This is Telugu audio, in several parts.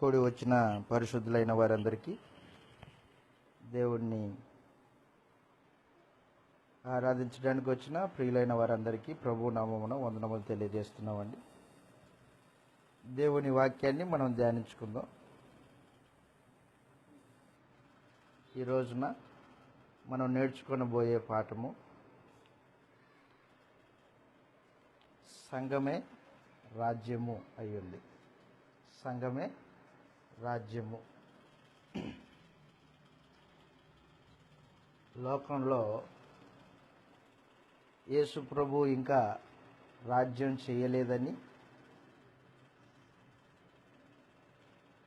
కూడి వచ్చిన పరిశుద్ధులైన వారందరికీ, దేవుణ్ణి ఆరాధించడానికి వచ్చిన ప్రియులైన వారందరికీ ప్రభు నామమున వందనములు తెలియజేస్తున్నామండి. దేవుని వాక్యాన్ని మనం ధ్యానించుకుందాం. ఈ రోజున మనం నేర్చుకొనబోయే పాఠము సంఘమే రాజ్యము అయ్యింది. సంఘమే రాజ్యము. లోకంలో యేసు ప్రభు ఇంకా రాజ్యం చేయలేదని,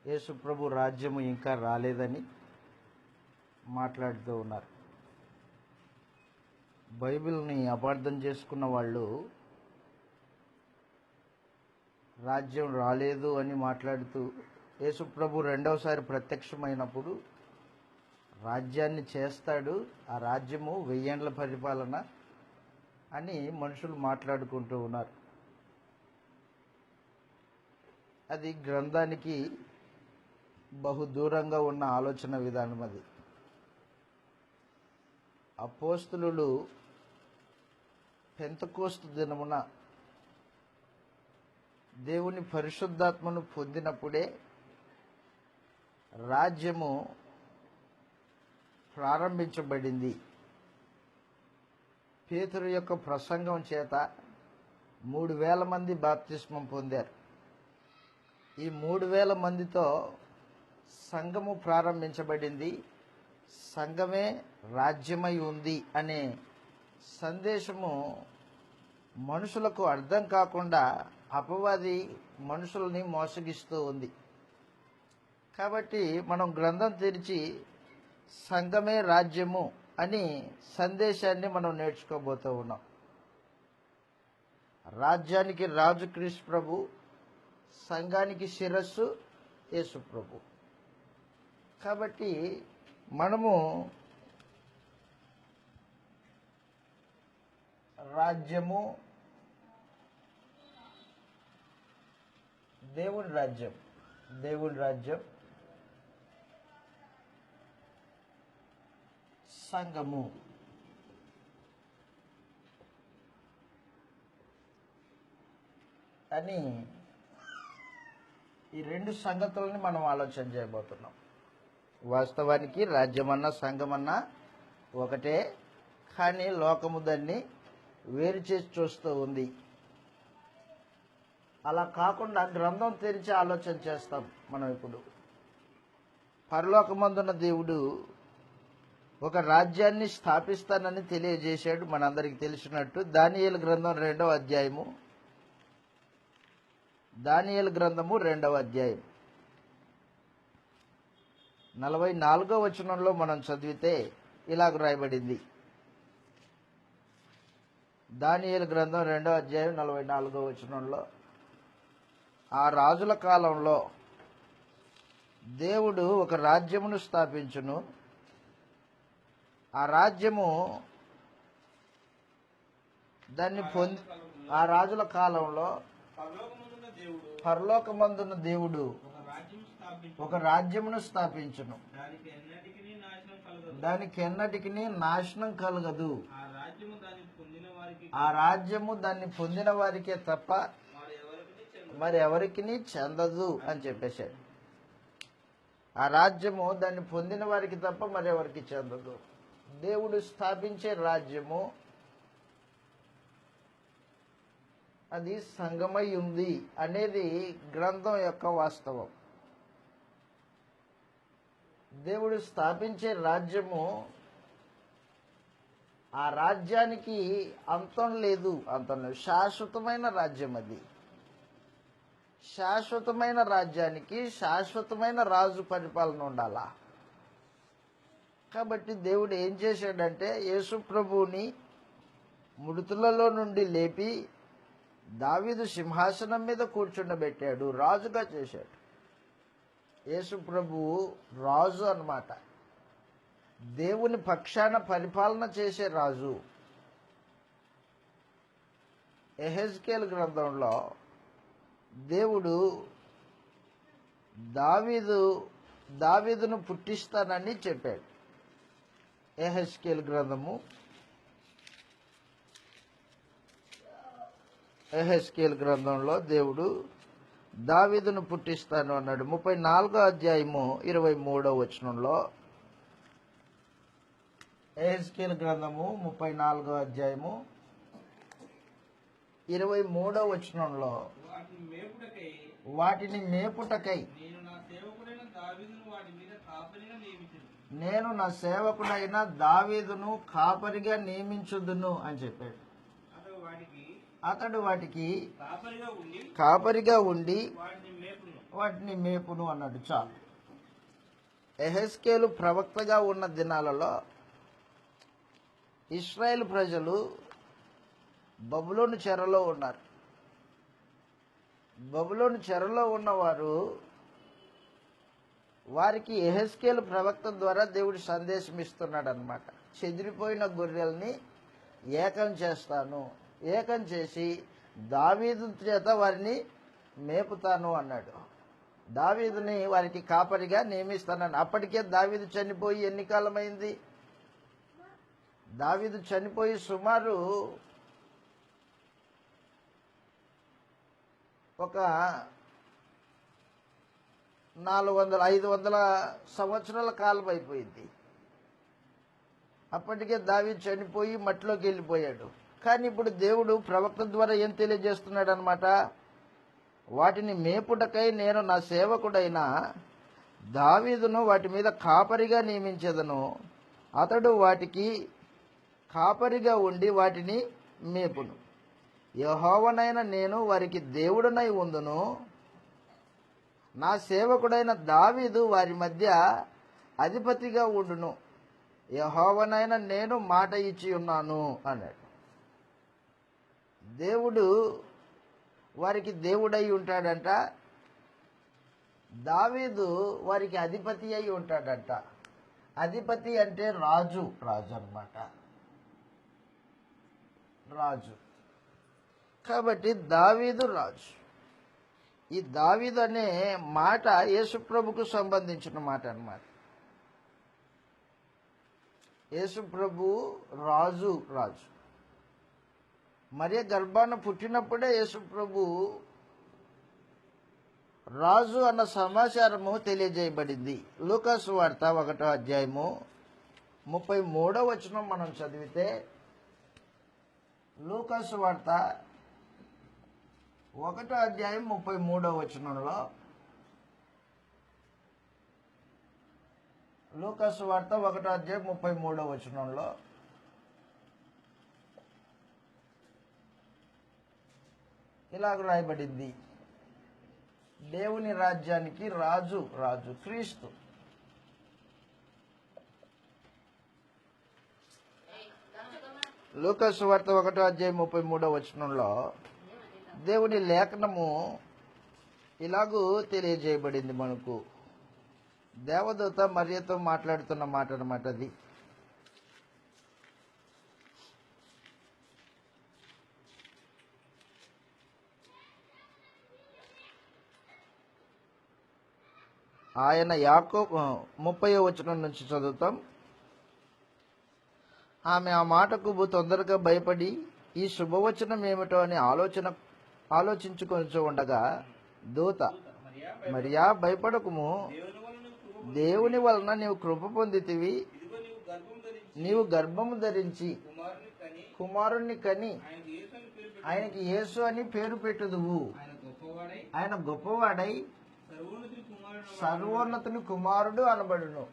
యేసు ప్రభు రాజ్యము ఇంకా రాలేదని మాట్లాడుతూ ఉన్నారు. బైబిల్ని అపార్థం చేసుకున్న వాళ్ళు రాజ్యం రాలేదు అని మాట్లాడుతూ, యేసు ప్రభు రెండవసారి ప్రత్యక్షమైనప్పుడు రాజ్యాన్ని చేస్తాడు, ఆ రాజ్యము 1000 ఏండ్ల పరిపాలన అని మనుషులు మాట్లాడుకుంటూ ఉన్నారు. అది గ్రంథానికి బహుదూరంగా ఉన్న ఆలోచన విధానం. అది అపోస్తలులు పెంతెకోస్తు దినమున దేవుని పరిశుద్ధాత్మను పొందినప్పుడే రాజ్యము ప్రారంభించబడింది. పేతురు యొక్క ప్రసంగం చేత 3000 మంది బాప్తిస్మం పొందారు. ఈ 3000 మందితో సంఘము ప్రారంభించబడింది. సంఘమే రాజ్యమై ఉంది అనే సందేశము మనుషులకు అర్థం కాకుండా అపవాది మనుషుల్ని మోసగిస్తూ ఉంది. కాబట్టి మనం గ్రంథం తెరిచి సంఘమే రాజ్యము అని సందేశాన్ని మనం నేర్చుకోబోతూ ఉన్నాం. రాజ్యానికి రాజు క్రీస్తు ప్రభు, సంఘానికి శిరస్సు యేసు ప్రభు. కాబట్టి మనము రాజ్యము, దేవుని రాజ్యం, దేవుని రాజ్యం, సంఘము అని ఈ 2 సంగతులని మనం ఆలోచన చేయబోతున్నాం. వాస్తవానికి రాజ్యమన్నా సంఘమన్నా ఒకటే, కానీ లోకము దాన్ని వేరు చేసి చూస్తూ ఉంది. అలా కాకుండా గ్రంథం తెరిచి ఆలోచన చేస్తాం. మనం ఇప్పుడు పరలోకమందున్న దేవుడు ఒక రాజ్యాన్ని స్థాపిస్తానని తెలియజేశాడు. మనందరికీ తెలిసినట్టు దానియేలు గ్రంథం 2వ అధ్యాయము, దానియేలు గ్రంథము 2వ అధ్యాయం 44వ వచనంలో మనం చదివితే ఇలాగ రాయబడింది. దానియేలు గ్రంథం 2వ అధ్యాయం 44వ వచనంలో, ఆ రాజుల కాలంలో దేవుడు ఒక రాజ్యమును స్థాపించును, ఆ రాజ్యము దాన్ని ఆ రాజుల కాలంలో పరలోకమందున్న దేవుడు ఒక రాజ్యమును స్థాపించును, దానికి ఎన్నటికి నాశనం కలగదు, ఆ రాజ్యము దాన్ని పొందిన వారికే తప్ప మరి ఎవరికి చెందదు అని చెప్పేశాడు. ఆ రాజ్యము దాన్ని పొందిన వారికి తప్ప మరి ఎవరికి చెందదు. దేవుడు స్థాపించే రాజ్యము అది సంఘమై ఉంది అనేది గ్రంథం యొక్క వాస్తవం. దేవుడు స్థాపించే రాజ్యము, ఆ రాజ్యానికి అంతం లేదు, శాశ్వతమైన రాజ్యం. అది శాశ్వతమైన రాజ్యానికి శాశ్వతమైన రాజు పరిపాలన ఉండాలా. కాబట్టి దేవుడు ఏం చేశాడంటే యేసు ప్రభువుని మృతులలో నుండి లేపి దావీదు సింహాసనం మీద కూర్చుండబెట్టాడు, రాజుగా చేశాడు. యేసు ప్రభువు రాజు అన్నమాట. దేవుని పక్షాన పరిపాలన చేసే రాజు. యెహెజ్కేలు గ్రంథంలో దేవుడు దావీదును పుట్టిస్తానని చెప్పాడు. యెహెజ్కేలు గ్రంథంలో దేవుడు దావీదును పుట్టిస్తాను అన్నాడు. 34వ అధ్యాయము 23వ వచనంలో, యెహెజ్కేలు గ్రంథము 34వ అధ్యాయము 23వ వచనంలో, వాటిని మేపుటకై నేను నా సేవకుడైన దావీదును కాపరిగా నియమించుదును అని చెప్పాడు. అతడు వాటికి కాపరిగా ఉండి వాటిని మేపును అన్నాడు. చాలు. యెహెజ్కేలు ప్రవక్తగా ఉన్న దినాలలో ఇశ్రాయేలు ప్రజలు బబులోను చెరలో ఉన్నారు. బబులోను చెరలో ఉన్నవారు, వారికి యెహెజ్కేలు ప్రవక్త ద్వారా దేవుడు సందేశం ఇస్తున్నాడు అన్నమాట. చెదిరిపోయిన గొర్రెల్ని ఏకం చేసి దావీదు చేత వారిని మేపుతాను అన్నాడు. దావీదుని వారికి కాపరిగా నియమిస్తానని. అప్పటికే దావీదు చనిపోయి ఎన్ని కాలమైంది? దావీదు చనిపోయి సుమారు ఒక 500 సంవత్సరాల కాలం అయిపోయింది. అప్పటికే దావీదు చనిపోయి మట్టిలోకి వెళ్ళిపోయాడు. కానీ ఇప్పుడు దేవుడు ప్రవక్త ద్వారా ఏం తెలియజేస్తున్నాడు అనమాట? వాటిని మేపుటకై నేను నా సేవకుడైన దావీదును వాటి మీద కాపరిగా నియమించేదను. అతడు వాటికి కాపరిగా ఉండి వాటిని మేపును. యెహోవానైన నేను వారికి దేవుడనై ఉందును. నా సేవకుడైన దావీదు వారి మధ్య అధిపతిగా ఉండును. యెహోవానైన నేను మాట ఇచ్చి ఉన్నాను అన్నాడు. దేవుడు వారికి దేవుడై ఉంటాడంట. దావీదు వారికి అధిపతి అయి ఉంటాడంట. అధిపతి అంటే రాజు అన్నమాట. రాజు కాబట్టి దావీదు రాజు. ఈ దావీదు అనే మాట యేసుప్రభుకు సంబంధించిన మాట అన్నమాట. యేసుప్రభు రాజు. మరియ గర్భాన పుట్టినప్పుడే యేసుప్రభు రాజు అన్న సమాచారము తెలియజేయబడింది. లూకాసు వార్త 1వ అధ్యాయము 33వ వచనం మనం చదివితే, లూకాసు వార్త 1వ అధ్యాయం 33వ వచనంలో, లూకాసు వార్త 1వ అధ్యాయం 33వ వచనంలో, ఇలాగ రాయబడింది, దేవుని రాజ్యానికి రాజు క్రీస్తు. లూకాసు వార్త 1వ అధ్యాయం 33వ వచనంలో దేవుని లేఖనము ఇలాగూ తెలియజేయబడింది మనకు. దేవదూత మరియతో మాట్లాడుతున్న మాట అన్నమాట అది. ఆయన యాకోబు 30వ వచనం నుంచి చదువుతాం. ఆమె ఆ మాటకు తొందరగా భయపడి ఈ శుభవచనం ఏమిటో అని ఆలోచించుకొని ఉండగా దూత, మరియా భయపడకుము, దేవుని వలన నీవు కృప పొందితివి, నీవు గర్భము ధరించి కుమారుణ్ణి కని ఆయనకి యేసు అని పేరు పెట్టుదువు. ఆయన గొప్పవాడై సర్వోన్నతుని కుమారుడు అనబడును.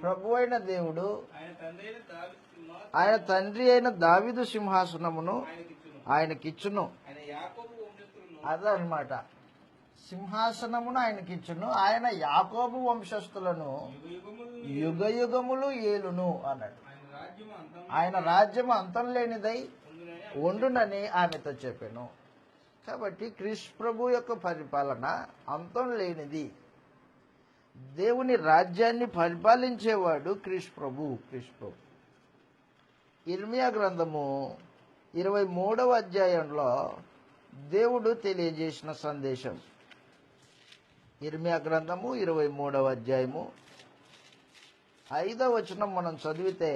ప్రభువైన దేవుడు ఆయన తండ్రి అయిన దావీదు సింహాసనమును ఆయనకిచ్చును. అదనమాట, సింహాసనమును ఆయనకిచ్చును, ఆయన యాకోబు వంశస్థులను యుగయుగములు ఏలును అన్నాడు. ఆయన రాజ్యము అంతం లేనిదై ఉండునని ఆమెతో చెప్పాను. కాబట్టి క్రీస్తు ప్రభు యొక్క పరిపాలన అంతం లేనిది. దేవుని రాజ్యాన్ని పరిపాలించేవాడు క్రీస్తు ప్రభు. ఇర్మియా గ్రంథము 23వ అధ్యాయంలో దేవుడు తెలియజేసిన సందేశం. ఇర్మియా గ్రంథము 23వ అధ్యాయము 5వ వచనం మనం చదివితే,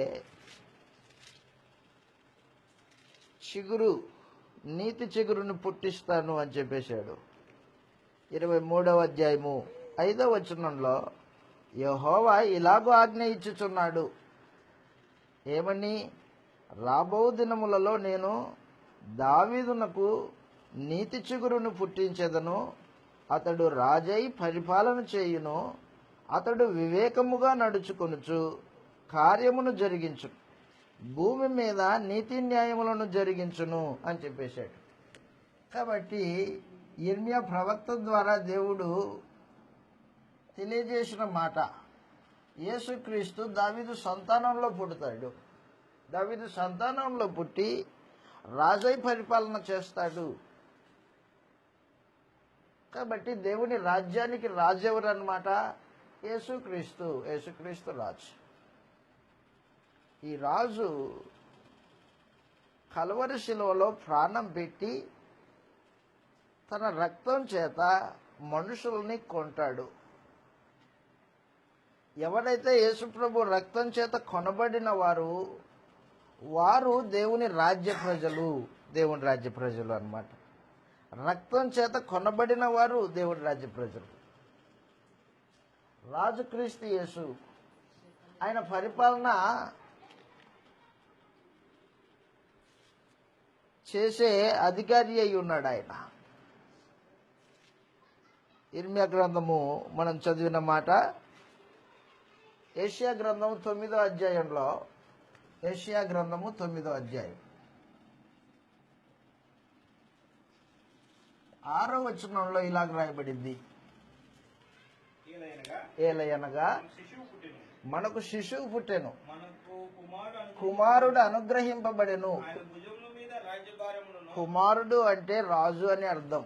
చిగురు, నీతి చిగురుని పుట్టిస్తాను అని చెప్పేశాడు. 23వ అధ్యాయము 5వ వచనంలో యెహోవా ఇలాగూ ఆజ్ఞ ఇచ్చుచున్నాడు. ఏమని? రాబో దినములలో నేను దావీదునకు నీతి చిగురును పుట్టించెదను, అతడు రాజై పరిపాలన చేయును, అతడు వివేకముగా నడుచుకొనుచు కార్యమును జరిగించు, భూమి మీద నీతి న్యాయములను జరిగించును అని చెప్పేశాడు. కాబట్టి ఇర్మియా ప్రవక్త ద్వారా దేవుడు తెలియజేసిన మాట, యేసుక్రీస్తు దావీదు సంతానంలో పుడతాడు, దావీదు సంతానంలో పుట్టి రాజై పరిపాలన చేస్తాడు. కాబట్టి దేవుని రాజ్యానికి రాజు ఎవరు అన్నమాట? యేసుక్రీస్తు. యేసుక్రీస్తు రాజు. ఈ రాజు కల్వరి శిలువలో ప్రాణం పెట్టి తన రక్తం చేత మనుషుల్ని కొంటాడు. ఎవరైతే యేసుప్రభు రక్తం చేత కొనబడిన వారు దేవుని రాజ్య ప్రజలు, దేవుని రాజ్య ప్రజలు అన్నమాట. రక్తం చేత కొనబడిన వారు దేవుని రాజ్య ప్రజలు. రాజు క్రీస్తు యేసు, ఆయన పరిపాలన చేసే అధికారి అయి ఉన్నాడు ఆయన. ఇర్మియా గ్రంథము మనం చదివిన మాట, యెషయా గ్రంథము 9వ అధ్యాయంలో, యెషయా గ్రంథము 9వ అధ్యాయం 6వ వచనంలో ఇలాగ రాయబడింది, ఏలయనగా మనకు శిశువు పుట్టెను, కుమారుడు అనుగ్రహింపబడెను. కుమారుడు అంటే రాజు అని అర్థం.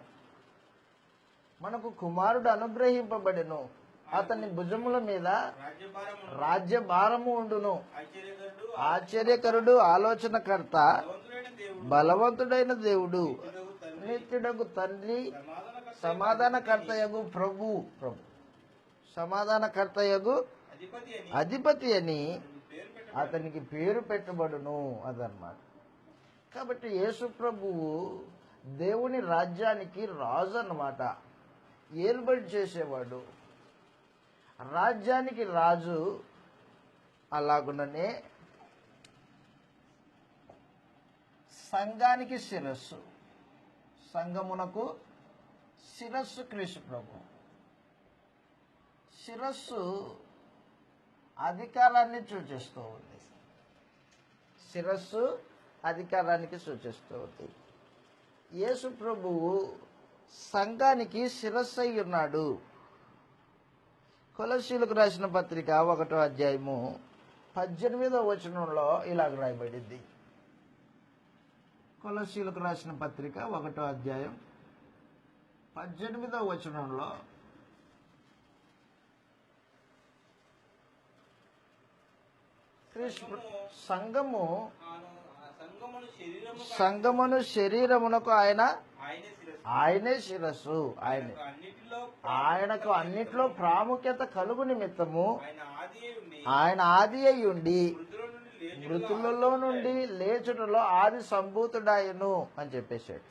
మనకు కుమారుడు అనుగ్రహింపబడెను, అతని భుజముల మీద రాజ్యభారము ఉండును. ఆశ్చర్యకరుడు, ఆలోచనకర్త, బలవంతుడైన దేవుడు, నిత్యుడగు తండ్రి, సమాధానకర్తయగు ప్రభు, సమాధానకర్తయగు అధిపతి అని అతనికి పేరు పెట్టబడును అదన్నమాట. కాబట్టి యేసు ప్రభువు దేవుని రాజ్యానికి రాజు అన్నమాట, ఏలుబడి చేసేవాడు, రాజ్యానికి రాజు. అలాగుననే సంఘానికి శిరస్సు, సంఘమునకు శిరస్సు క్రీస్తు ప్రభు. శిరస్సు అధికారాన్ని సూచిస్తూ ఉంది, శిరస్సు అధికారానికి సూచిస్తూ ఉంది. యేసు ప్రభువు సంఘానికి శిరస్సు అయి ఉన్నాడు. కొలస్సీలకు రాసిన పత్రిక 1వ అధ్యాయము 18వ వచనంలో ఇలాగ రాయబడింది. కొలస్సీలకు రాసిన పత్రిక 1వ అధ్యాయం 18వ వచనంలో, సంఘమును శరీరమునకు ఆయనే శిరస్సు. ఆయనకు అన్నిట్లో ప్రాముఖ్యత కలుగు నిమిత్తము ఆయన ఆది అయి ఉండి మృతులలో నుండి లేచుటలో ఆది సంభూతుడాయను అని చెప్పేశాడు.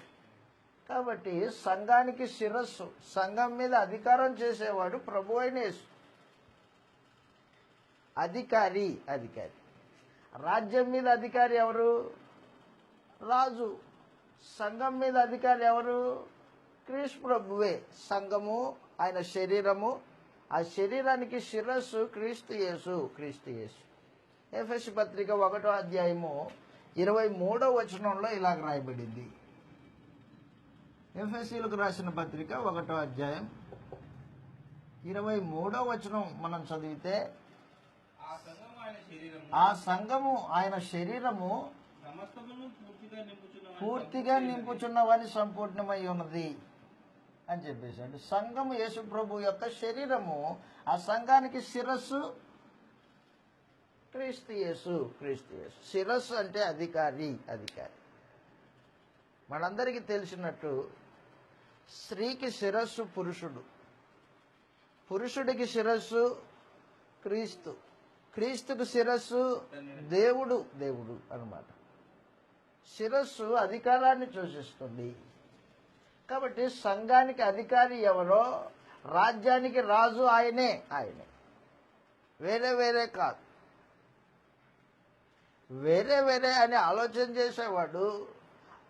కాబట్టి సంఘానికి శిరస్సు, సంఘం మీద అధికారం చేసేవాడు ప్రభు అయిన యేసు. అధికారి. రాజ్యం మీద అధికారి ఎవరు? రాజు. సంఘం మీద అధికారి ఎవరు? క్రీస్తు ప్రభువే. సంఘము ఆయన శరీరము, ఆ శరీరానికి శిరస్సు క్రీస్తు యేసు. ఎఫెసీ పత్రిక 1వ అధ్యాయము 23వ వచనంలో ఇలాగ రాయబడింది. ఎఫెసీలకు రాసిన పత్రిక 1వ అధ్యాయం 23వ వచనం మనం చదివితే, ఆ సంఘము ఆయన శరీరము పూర్తిగా నింపుచున్నవని సంపూర్ణమై ఉన్నది అని చెప్పేశాడు. సంఘము యేసు ప్రభు యొక్క శరీరము, ఆ సంఘానికి శిరస్సు క్రీస్తు యేసు. శిరస్సు అంటే అధికారి. మనందరికీ తెలిసినట్టు స్త్రీకి శిరస్సు పురుషుడు, పురుషుడికి శిరస్సు క్రీస్తు, క్రీస్తుకు శిరస్సు దేవుడు అన్నమాట. శిరస్సు అధికారాన్ని సూచిస్తుంది. కాబట్టి సంఘానికి అధికారి ఎవరో, రాజ్యానికి రాజు ఆయనే, వేరే వేరే కాదు. వేరే వేరే అని ఆలోచన చేసేవాడు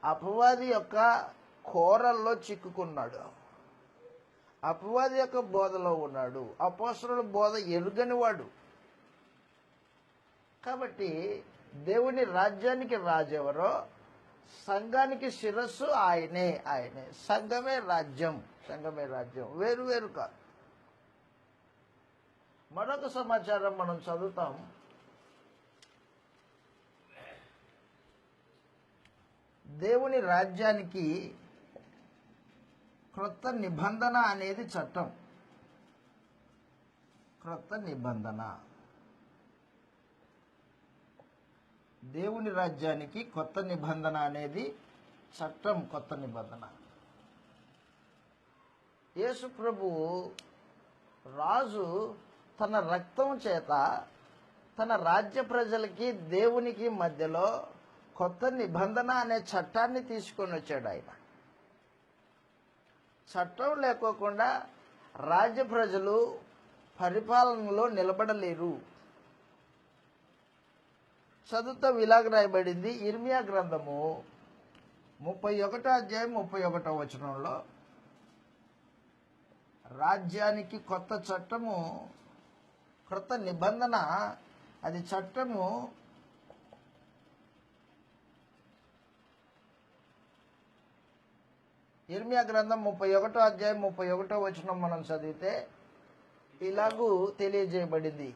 అపవాది యొక్క కోరల్లో చిక్కుకున్నాడు, అపవాది యొక్క బోధలో ఉన్నాడు, అపోస్తలుల బోధ ఎరుగని వాడు. కాబట్టి దేవుని రాజ్యానికి రాజు ఎవరో, సంఘానికి శిరస్సు ఆయనే. సంఘమే రాజ్యం, వేరు వేరు కాదు. మరొక సమాచారం మనం చదువుతాం. దేవుని రాజ్యానికి క్రొత్త నిబంధన అనేది చట్టం. క్రొత్త నిబంధన, దేవుని రాజ్యానికి కొత్త నిబంధన అనేది చట్టం, కొత్త నిబంధన. యేసు ప్రభువు రాజు తన రక్తం చేత తన రాజ్య ప్రజలకి దేవునికి మధ్యలో కొత్త నిబంధన అనే చట్టాన్ని తీసుకొని వచ్చాడు ఆయన. చట్టం లేకోకుండా రాజ్య ప్రజలు పరిపాలనలో నిలబడలేరు. చదువుతాం, ఇలాగ రాయబడింది ఇర్మియా గ్రంథము 31వ అధ్యాయం 31వ వచనంలో, రాజ్యానికి కొత్త చట్టము, క్రొత్త నిబంధన, అది చట్టము ఇర్మియా గ్రంథం 31వ అధ్యాయం 31వ వచనం మనం చదివితే ఇలాగూ తెలియజేయబడింది.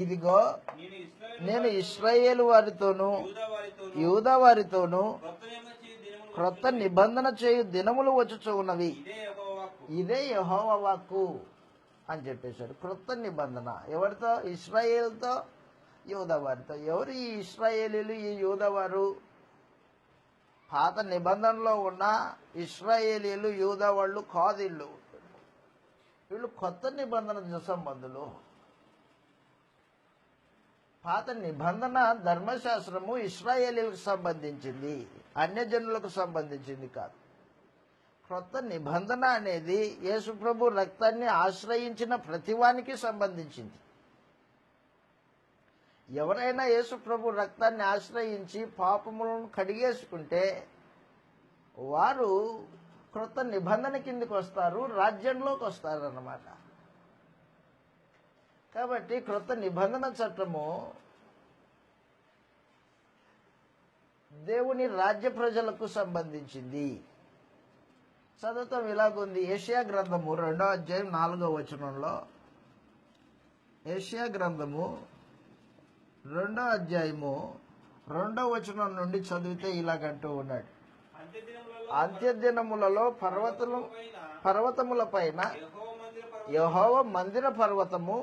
ఇదిగో నేను ఇశ్రాయేలు వారితోనూ యూదా వారితోనూ క్రొత్త నిబంధన చేయు దినములు వచ్చుచూ ఉన్నవి, ఇదే యెహోవా వాక్కు అని చెప్పేశాడు. క్రొత్త నిబంధన ఎవరితో? ఇశ్రాయేలుతో, యూదా వారితో. ఎవరు ఈ ఇశ్రాయేలీలు, ఈ యూదా వారు? పాత నిబంధనలో ఉన్న ఇశ్రాయేలీలు, యూదా వాళ్ళు కాదు. వీళ్ళు కొత్త నిబంధన సంబంధులు. పాత నిబంధన ధర్మశాస్త్రము ఇశ్రాయేలీలకు సంబంధించింది, అన్యజనులకు సంబంధించింది కాదు. క్రొత్త నిబంధన అనేది యేసుప్రభు రక్తాన్ని ఆశ్రయించిన ప్రతివానికి సంబంధించింది. ఎవరైనా యేసుప్రభు రక్తాన్ని ఆశ్రయించి పాపములను కడిగేసుకుంటే వారు క్రొత్త నిబంధన కిందకి వస్తారు, రాజ్యంలోకి వస్తారు అన్నమాట. కాబట్టి క్రొత్త నిబంధన చట్టము దేవుని రాజ్య ప్రజలకు సంబంధించింది. చదువుతాం, ఇలాగుంది. యెషయా గ్రంథము 2వ అధ్యాయం 4వ వచనంలో, యెషయా గ్రంథము 2వ అధ్యాయము 2వ వచనం నుండి చదివితే ఇలాగంటూ ఉన్నాడు, అంత్యదినములలో పర్వతముల పైన యెహోవా మందిర పర్వతము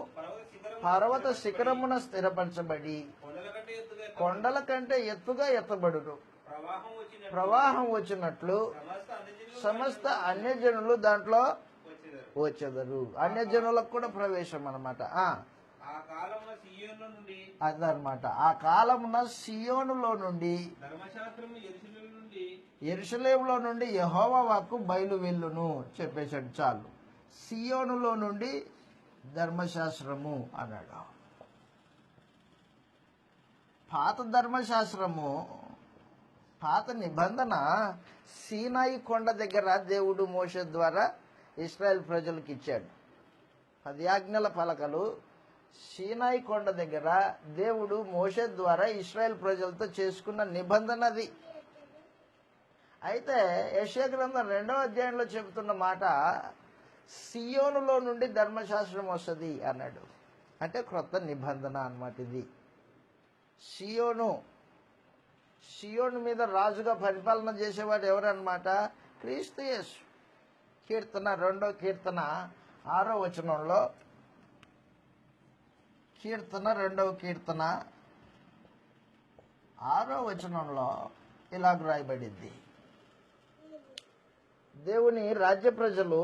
పర్వత శిఖరమున స్థిరపరచబడి కొండల కంటే ఎత్తుగా ఎత్తబడును. ప్రవాహం వచ్చినట్లు సమస్త అన్యజనులు దాంట్లో వచ్చేదరు. అన్యజనులకు కూడా ప్రవేశం అన్నమాట. అదనమాట. ఆ కాలమున సియోనులో నుండి, యెరూషలేములో నుండి యెహోవా వాక్కు బయలు వెళ్ళును చెప్పేశాడు. చాలు. సియోనులో నుండి ధర్మశాస్త్రము అన్నాడు. పాత ధర్మశాస్త్రము, పాత నిబంధన సీనాయి కొండ దగ్గర దేవుడు మోషే ద్వారా ఇశ్రాయేల్ ప్రజలకు ఇచ్చాడు. 10 ఆజ్ఞల పలకలు సీనాయి కొండ దగ్గర దేవుడు మోషే ద్వారా ఇశ్రాయేల్ ప్రజలతో చేసుకున్న నిబంధన అది. అయితే యెషయా గ్రంథం 2వ అధ్యాయంలో చెబుతున్న మాట, సియోనులో నుండి ధర్మశాస్త్రం వస్తుంది అన్నాడు. అంటే క్రొత్త నిబంధన అన్నమాట ఇది. సియోను మీద రాజుగా పరిపాలన చేసేవాడు ఎవరన్నమాట? క్రీస్తు యేసు. కీర్తన 2వ కీర్తన 6వ వచనంలో, కీర్తన 2వ కీర్తన 6వ వచనంలో ఇలాగ రాయబడింది, దేవుని రాజ్య ప్రజలు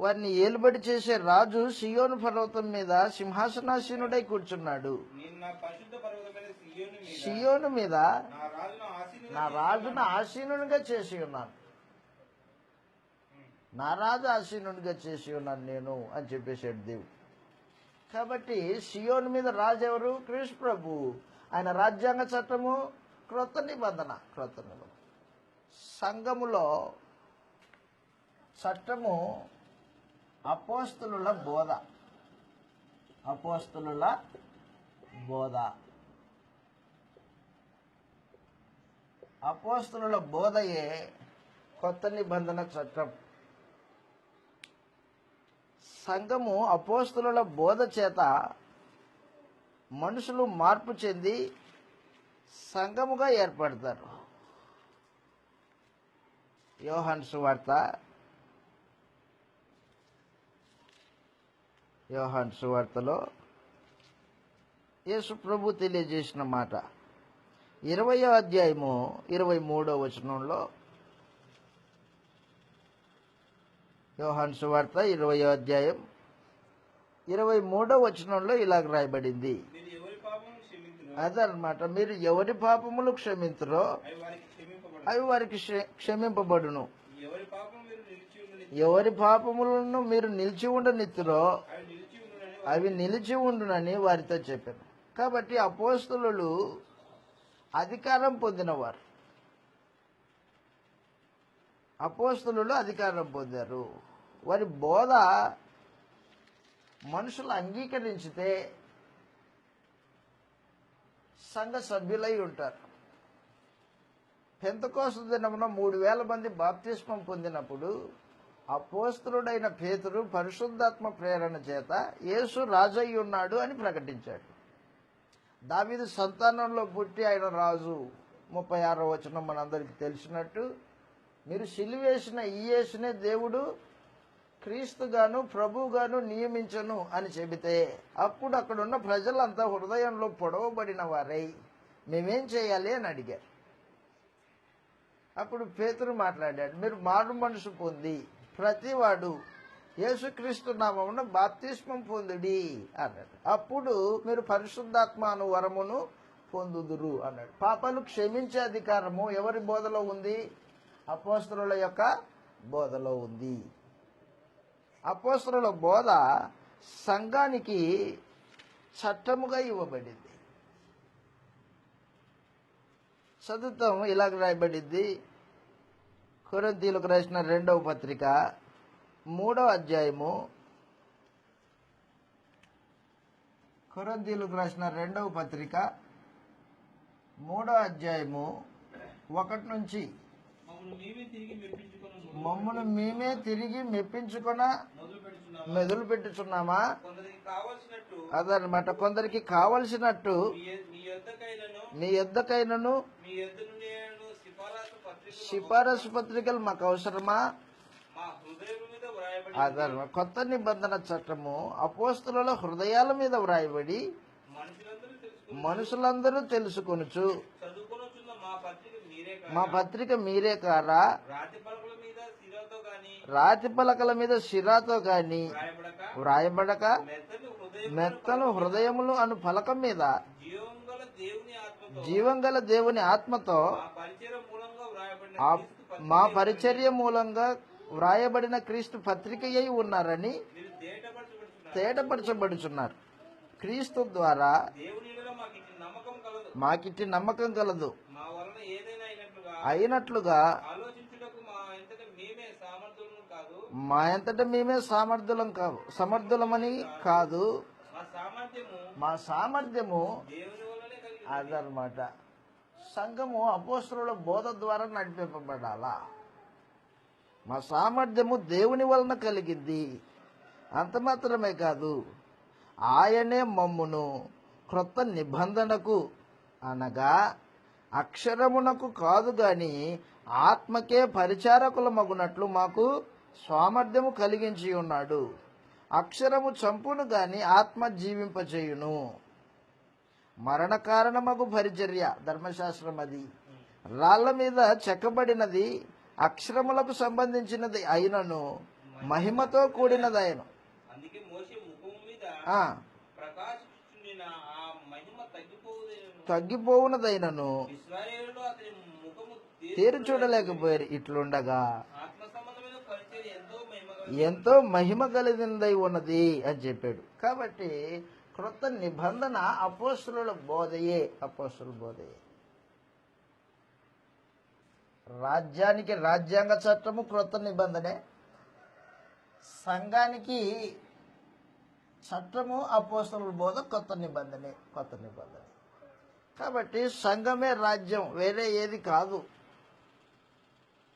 వారిని ఏలుబడి చేసే రాజు సియోను పర్వతం మీద సింహాసనాసీనుడై కూర్చున్నాడు. నేను నా పరిశుద్ధ పర్వతమైన సియోను మీద నా రాజును నా రాజును ఆసీనునిగా చేసి ఉన్నాను, నా రాజు ఆసీనునిగా చేసి ఉన్నాను నేను అని చెప్పేశాడు దేవుడు. కాబట్టి సియోను మీద రాజు ఎవరు? క్రీస్తు ప్రభు. ఆయన రాజ్యాంగ చట్టము క్రొత్త నిబంధన. సంఘములో చట్టము అపోస్తలుల బోధ. అపోస్తలుల బోధయే కొత్త నిబంధన చట్టం. సంఘము అపోస్తలుల బోధ చేత మనుషులు మార్పు చెంది సంఘముగా ఏర్పడతారు. యోహాను సువార్తలో యేసు ప్రభు తెలియజేసిన మాట 20వ అధ్యాయము 23వ వచనంలో, యోహాను సువార్త 20వ అధ్యాయం 23వ వచనంలో ఇలాగ రాయబడింది. మీరు ఎవరి పాపము క్షమింతురో అదనమాట, మీరు ఎవరి పాపములు క్షమింతురో అవి వారికి క్షమింపబడును. అవి వారికి క్షమింపబడును. ఎవరి పాపం మీరు నిలిచి ఉండని ఎవరి పాపములను మీరు నిలిచి ఉండనిత్తురో అవి నిలిచి ఉండునని అవి నిలిచి ఉండునని వారితో చెప్పాను. కాబట్టి అపోస్తలులు అధికారం పొందినవారు. అపోస్తలులు అధికారం పొందారు. వారి బోధ మనుషులు అంగీకరించితే సంఘ సభ్యులై ఉంటారు. పెంతెకోస్తు దినమున 3000 మంది బాప్తిస్మం పొందినప్పుడు అపోస్తలుడైన పేతురు పరిశుద్ధాత్మ ప్రేరణ చేత యేసు రాజయ్య ఉన్నాడు అని ప్రకటించాడు. దావీదు సంతానంలో పుట్టి ఆయన రాజు. 36వ వచనం మనందరికీ తెలిసినట్టు, మీరు సిలువేసిన ఈ యేసునే దేవుడు క్రీస్తుగాను ప్రభువుగాను నియమించను అని చెబితే అప్పుడు అక్కడున్న ప్రజలంతా హృదయంలో పొడవబడిన వారై మేమేం చేయాలి అని అడిగారు. అప్పుడు పేతురు మాట్లాడాడు, మీరు మారు మనసు పొంది ప్రతివాడు యేసుక్రీస్తు నామమున బాప్తిస్మం పొందుడి అన్నాడు. అప్పుడు మీరు పరిశుద్ధాత్మ అను వరమును పొందుదురు అన్నాడు. పాపాలు క్షమించే అధికారము ఎవరి బోధలో ఉంది? అపోస్తలుల యొక్క బోధలో ఉంది. అపోస్తలుల బోధ సంఘానికి చట్టముగా ఇవ్వబడింది. చదువుతాం, ఇలాగ రాయబడింది. కొరింథీయులకు రాసిన 2వ పత్రిక 3వ అధ్యాయము. కొరింథీయులకు రాసిన 2వ పత్రిక 3వ అధ్యాయము 1 నుంచి, మమ్మల్ని మేమే తిరిగి మెప్పించుకొన మొదలు పెట్టుచున్నామా? అదనమాట, కొందరికి కావలసినట్టు మీ యొద్దకైనను సిఫారసు పత్రికలు మాకు అవసరమా? అదనమాట, కొత్త నిబంధన చట్టము అపోస్తలుల హృదయాల మీద వ్రాయబడి మనుషులందరూ తెలుసుకొనుచు మా పత్రిక మీరే కారా? రాతి పలకల మీద సిరాతో గాని వ్రాయబడక మెత్తను హృదయములు అను పలకం మీద జీవంగల దేవుని ఆత్మతో మా పరిచర్య మూలంగా వ్రాయబడిన క్రీస్తు పత్రిక అయి ఉన్నారని తేటపరచబడుచున్నారు. క్రీస్తు ద్వారా మాకిట్టి నమ్మకం కలదు. అయినట్లుగా మా ఎంతట మేమే సమర్థులమని కాదు, మా సామర్థ్యము అదనమాట. సంఘము అపోస్తలుల బోధ ద్వారా నడిపింపబడాలా. మా సామర్థ్యము దేవుని వలన కలిగింది. అంత మాత్రమే కాదు, ఆయనే మమ్మును క్రొత్త నిబంధనకు అనగా అక్షరమునకు కాదు గాని ఆత్మకే పరిచారకులమగునట్లు మాకు సామర్థ్యము కలిగించి ఉన్నాడు. అక్షరము చంపును గాని ఆత్మ జీవింపచేయును. మరణ కారణమగు పరిచర్య ధర్మశాస్త్రం అది రాళ్ల మీద చెక్కబడినది అక్షరములకు సంబంధించినది అయినను మహిమతో కూడినదైన అందుకే మోషే ముఖము మీద ఆ, ప్రకాశించిన ఆ మహిమ తగ్గిపోవునదైనను ఇశ్రాయేలులో అతని ముఖము తీరు చూడలేకపోయారు. ఇట్లుండగా ఆత్మ సంబంధమైన పరిచయం ఎంతో మహిమ కలిగినదై ఉన్నది అని చెప్పాడు. కాబట్టి క్రొత్త నిబంధన అపోస్తలుల బోధయే, అపోస్తలుల బోధయే. రాజ్యానికి రాజ్యాంగ చట్టము క్రొత్త నిబంధనే, సంఘానికి చట్టము అపోస్తలుల బోధ కొత్త నిబంధనే, కొత్త నిబంధన. కాబట్టి సంఘమే రాజ్యం, వేరే ఏది కాదు.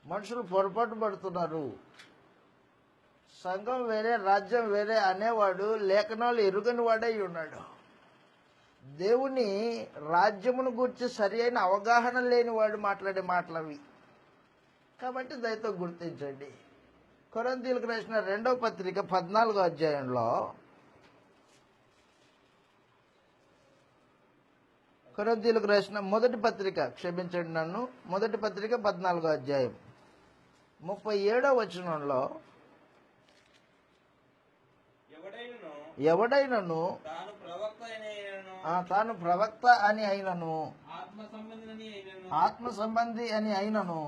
మనుషులు పొరపాటు పడుతున్నారు. సంఘం వేరే రాజ్యం వేరే అనేవాడు లేఖనాలు ఎరుగని వాడై ఉన్నాడు. దేవుని రాజ్యమును గురించి సరి అయిన అవగాహన లేని వాడు మాట్లాడే మాటలవి. కాబట్టి దయతో గుర్తించండి. కొరింథీయులకు రాసిన 2వ పత్రిక 14వ అధ్యాయంలో, కొరింథీయులకు రాసిన మొదటి పత్రిక, క్షమించండి నన్ను, మొదటి పత్రిక 14వ అధ్యాయం 37వ వచనంలో, ఎవడైనను తాను ప్రవక్త అని అయినను ఆత్మ సంబంధి అని అయినను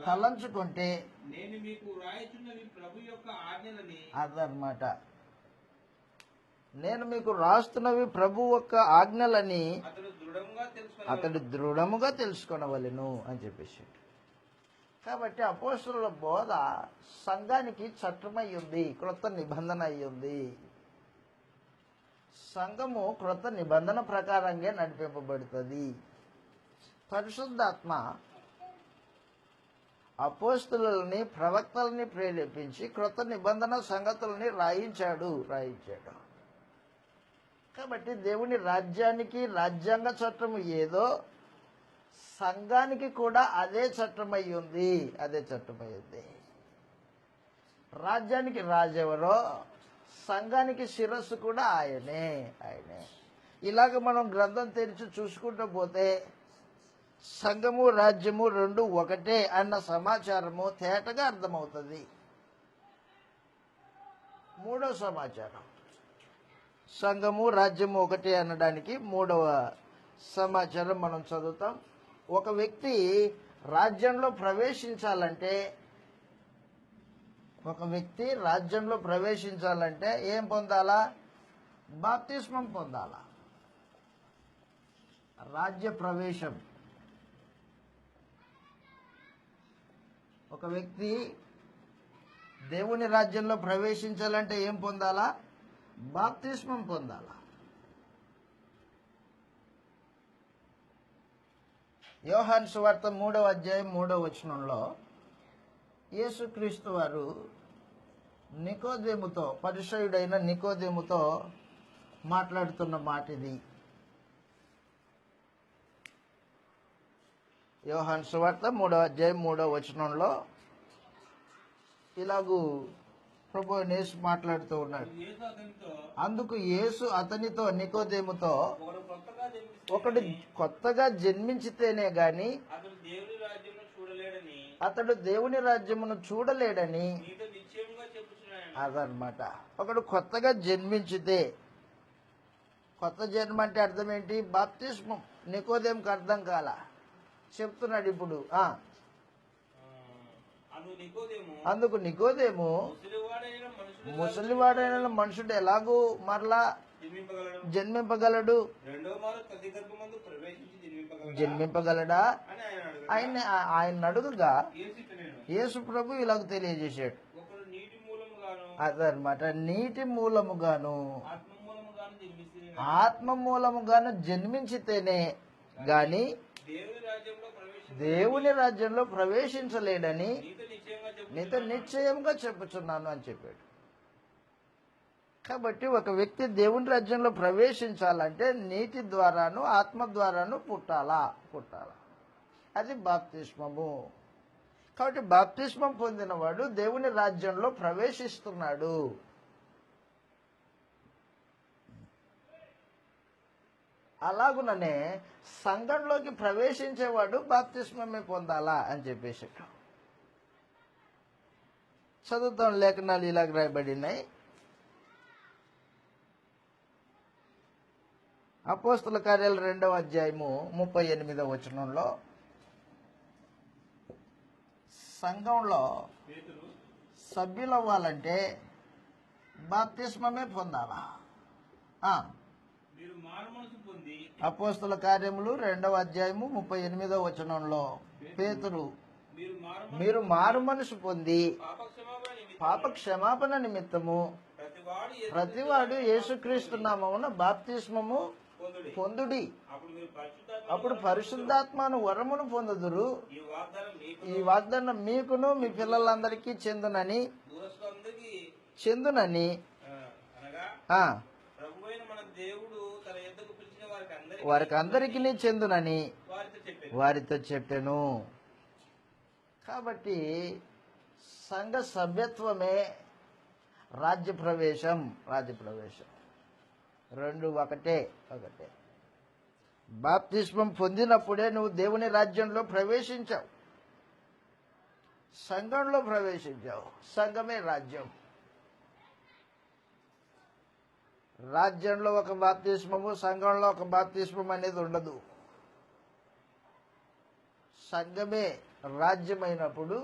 తలంచుకుంటే నేను మీకు రాయుచున్నవి ప్రభు యొక్క ఆజ్ఞలని అదనమాట. నేను మీకు రాస్తున్నవి ప్రభు యొక్క ఆజ్ఞలని అతడు దృఢముగా తెలుసుకొనవలెను అని చెప్పేసి. కాబట్టి అపోస్తలుల బోధ సంఘానికి చట్టమై ఉంది, క్రొత్త నిబంధన అయి ఉంది. సంఘము క్రొత్త నిబంధన ప్రకారంగా నడిపింపబడుతుంది. పరిశుద్ధాత్మ అపోస్తలుల్ని ప్రవక్తల్ని ప్రేరేపించి క్రొత్త నిబంధన సంగతుల్ని రాయించాడు. కాబట్టి దేవుని రాజ్యానికి రాజ్యాంగ చట్టం ఏదో సంఘానికి కూడా అదే చట్టమై ఉంది, అదే చట్టమై ఉంది. రాజ్యానికి రాజెవరో సంఘానికి శిరస్సు కూడా ఆయనే. ఇలాగ మనం గ్రంథం తెరిచి చూసుకుంటూ పోతే సంఘము రాజ్యము రెండు ఒకటే అన్న సమాచారము తేటగా అర్థమవుతుంది. మూడో సమాచారం, సంఘము రాజ్యము ఒకటే అనడానికి మూడవ సమాచారం మనం చదువుతాం. ఒక వ్యక్తి రాజ్యంలో ప్రవేశించాలంటే ఏం పొందాలా? బాప్తిస్మం పొందాలా. రాజ్య ప్రవేశం. ఒక వ్యక్తి దేవుని రాజ్యంలో ప్రవేశించాలంటే ఏం పొందాలా? బాప్తిస్మం పొందాలా. యోహాను సువార్త 3వ అధ్యాయం 3వ వచనంలో యేసుక్రీస్తు వారు నికోదేముతో, పరిసయ్యుడైన నికోదేముతో మాట్లాడుతున్న మాట ఇది. యోహాను సువార్త 3వ అధ్యాయం 3వ వచనంలో ఇలాగూ ప్రభు యేసు మాట్లాడుతూ ఉన్నాడు. అందుకు యేసు అతనితో, నికోదేముతో, ఒకడు కొత్తగా జన్మించితేనే గాని అతడు దేవుని రాజ్యమును చూడలేడని. అదనమాట. ఒకడు కొత్తగా జన్మించితే, కొత్త జన్మ అంటే అర్థం ఏంటి? బాప్తిస్మం. నికోదేముకి అర్థం కాల, చెప్తున్నాడు ఇప్పుడు. అందుకు నికోదేము, ముసలివాడైన మనుషుడు ఎలాగూ మరలా జన్మింపగలడు? జన్మింపగలడా? ఆయన అడుగుగా యేసు ప్రభు ఇలాగ తెలియజేశాడు. అదనమాట. నీటి మూలముగాను ఆత్మ మూలముగాను జన్మించితేనే గాని దేవుని రాజ్యంలో ప్రవేశించలేడని నీతో నిశ్చయంగా చెప్పుచున్నాను అని చెప్పాడు. కాబట్టి ఒక వ్యక్తి దేవుని రాజ్యంలో ప్రవేశించాలంటే నీటి ద్వారాను ఆత్మ ద్వారాను పుట్టాలా. అది బాప్తిస్మము. కాబట్టి బాప్తిస్మం పొందినవాడు దేవుని రాజ్యంలో ప్రవేశిస్తున్నాడు. అలాగుననే సంఘంలోకి ప్రవేశించేవాడు బాప్తిస్మమే పొందాలా అని చెప్పేసి. చదువుతాం, లేఖనాలు ఇలాగ రాయబడినాయి. అపోస్తల కార్యాలు 2వ అధ్యాయము 38వ వచనంలో సంఘంలో పేతురు సభ్యులు అవ్వాలంటే బాప్తిస్మమే పొందాలా. మీరు మారుమనసు పొంది అపోస్తల కార్యములు 2వ అధ్యాయము 38వ వచనంలో పేతురు మీరు మారు మనసు పొంది పాప క్షమాపణ నిమిత్తము ప్రతివాడు యేసుక్రీస్తు నామమున బాప్తిస్మము పొందుడి, అప్పుడు పరిశుద్ధాత్మను వరమును పొందుదురు. ఈ వాగ్దానం మీకును మీ పిల్లలందరికీ చెందునని వారికి అందరికీ చెందునని వారితో చెప్పాను. కాబట్టి సంఘ సభ్యత్వమే రాజ్య ప్రవేశం. రెండు ఒకటే. బాప్తిస్మం పొందినప్పుడే నువ్వు దేవుని రాజ్యంలో ప్రవేశించావు, సంఘంలో ప్రవేశించావు. సంఘమే రాజ్యం. రాజ్యంలో ఒక బాప్తిస్మము, సంఘంలో ఒక బాప్తిస్మం అనేది ఉండదు. సంఘమే రాజ్యమైనప్పుడు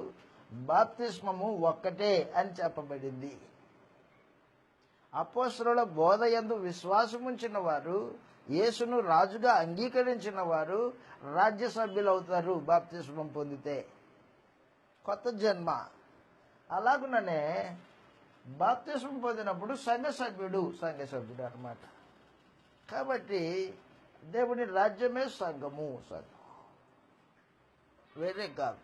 బాప్తిస్మము ఒక్కటే అని చెప్పబడింది. అపోస్తలుల బోధ యందు విశ్వాసముంచిన వారు, యేసును రాజుగా అంగీకరించిన వారు రాజ్య సభ్యులవుతారు బాప్తిస్మం పొందితే. కొత్త జన్మ. అలాగుననే బాప్తిస్మం పొందినప్పుడు సంఘ సభ్యుడు అన్నమాట. కాబట్టి దేవుని రాజ్యమే సంఘము. వేరే కాదు.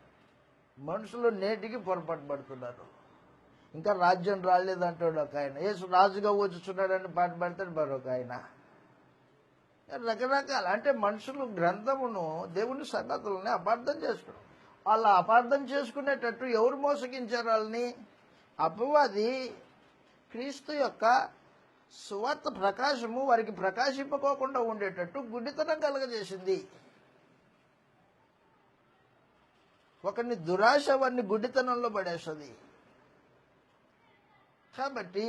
మనుషులు నేటికి పొరపాటు పడుతున్నారు. ఇంకా రాజ్యం రాలేదంటాడు ఒక ఆయన, యేసు రాజుగా వచ్చుచున్నాడని పాట పడతాడు మరొక ఆయన. రకరకాల అంటే మనుషులు గ్రంథమును, దేవుని సంగతులని అపార్థం చేసుకున్నారు. వాళ్ళ అపార్థం చేసుకునేటట్టు ఎవరు మోసగించారు వాళ్ళని? అపవాది క్రీస్తు యొక్క సువార్త ప్రకాశము వారికి ప్రకాశింపకోకుండా ఉండేటట్టు గుడ్డితనం కలగజేసింది. ఒకరిని దురాశ వారిని గుడ్డితనంలో పడేస్తుంది. కాబట్టి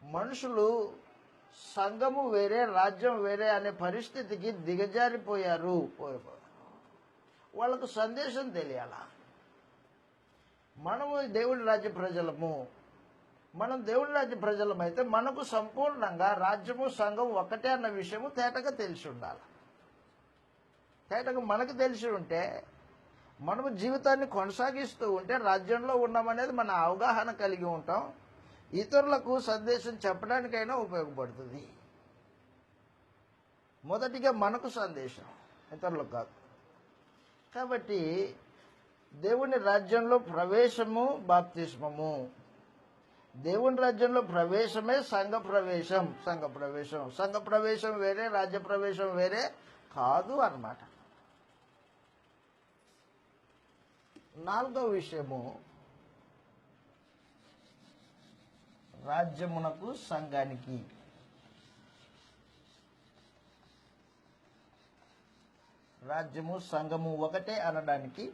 మనుషులు సంఘము వేరే రాజ్యం వేరే అనే పరిస్థితికి దిగజారిపోయారు. వాళ్ళకు సందేశం తెలియాలా? మనము దేవుడి రాజ్య ప్రజలము. మనం దేవుడి రాజ్య ప్రజలమైతే మనకు సంపూర్ణంగా రాజ్యము సంఘం ఒకటే అన్న విషయము తేటగా తెలిసి ఉండాలి. తేటగా మనకు తెలిసి ఉంటే, మనము జీవితాన్ని కొనసాగిస్తూ ఉంటే రాజ్యంలో ఉన్నామనేది మన అవగాహన కలిగి ఉంటాం. ఇతరులకు సందేశం చెప్పడానికైనా ఉపయోగపడుతుంది. మొదటిగా మనకు సందేశం, ఇతరులకు కాదు. కాబట్టి దేవుని రాజ్యంలో ప్రవేశము బాప్తిస్మము. దేవుని రాజ్యంలో ప్రవేశమే సంఘ ప్రవేశం. సంఘ ప్రవేశం వేరే, రాజ్య ప్రవేశం వేరే కాదు అన్నమాట. 4వ విషయము రాజ్యమునకు సంఘానికి. రాజ్యము సంఘము ఒకటే అనడానికి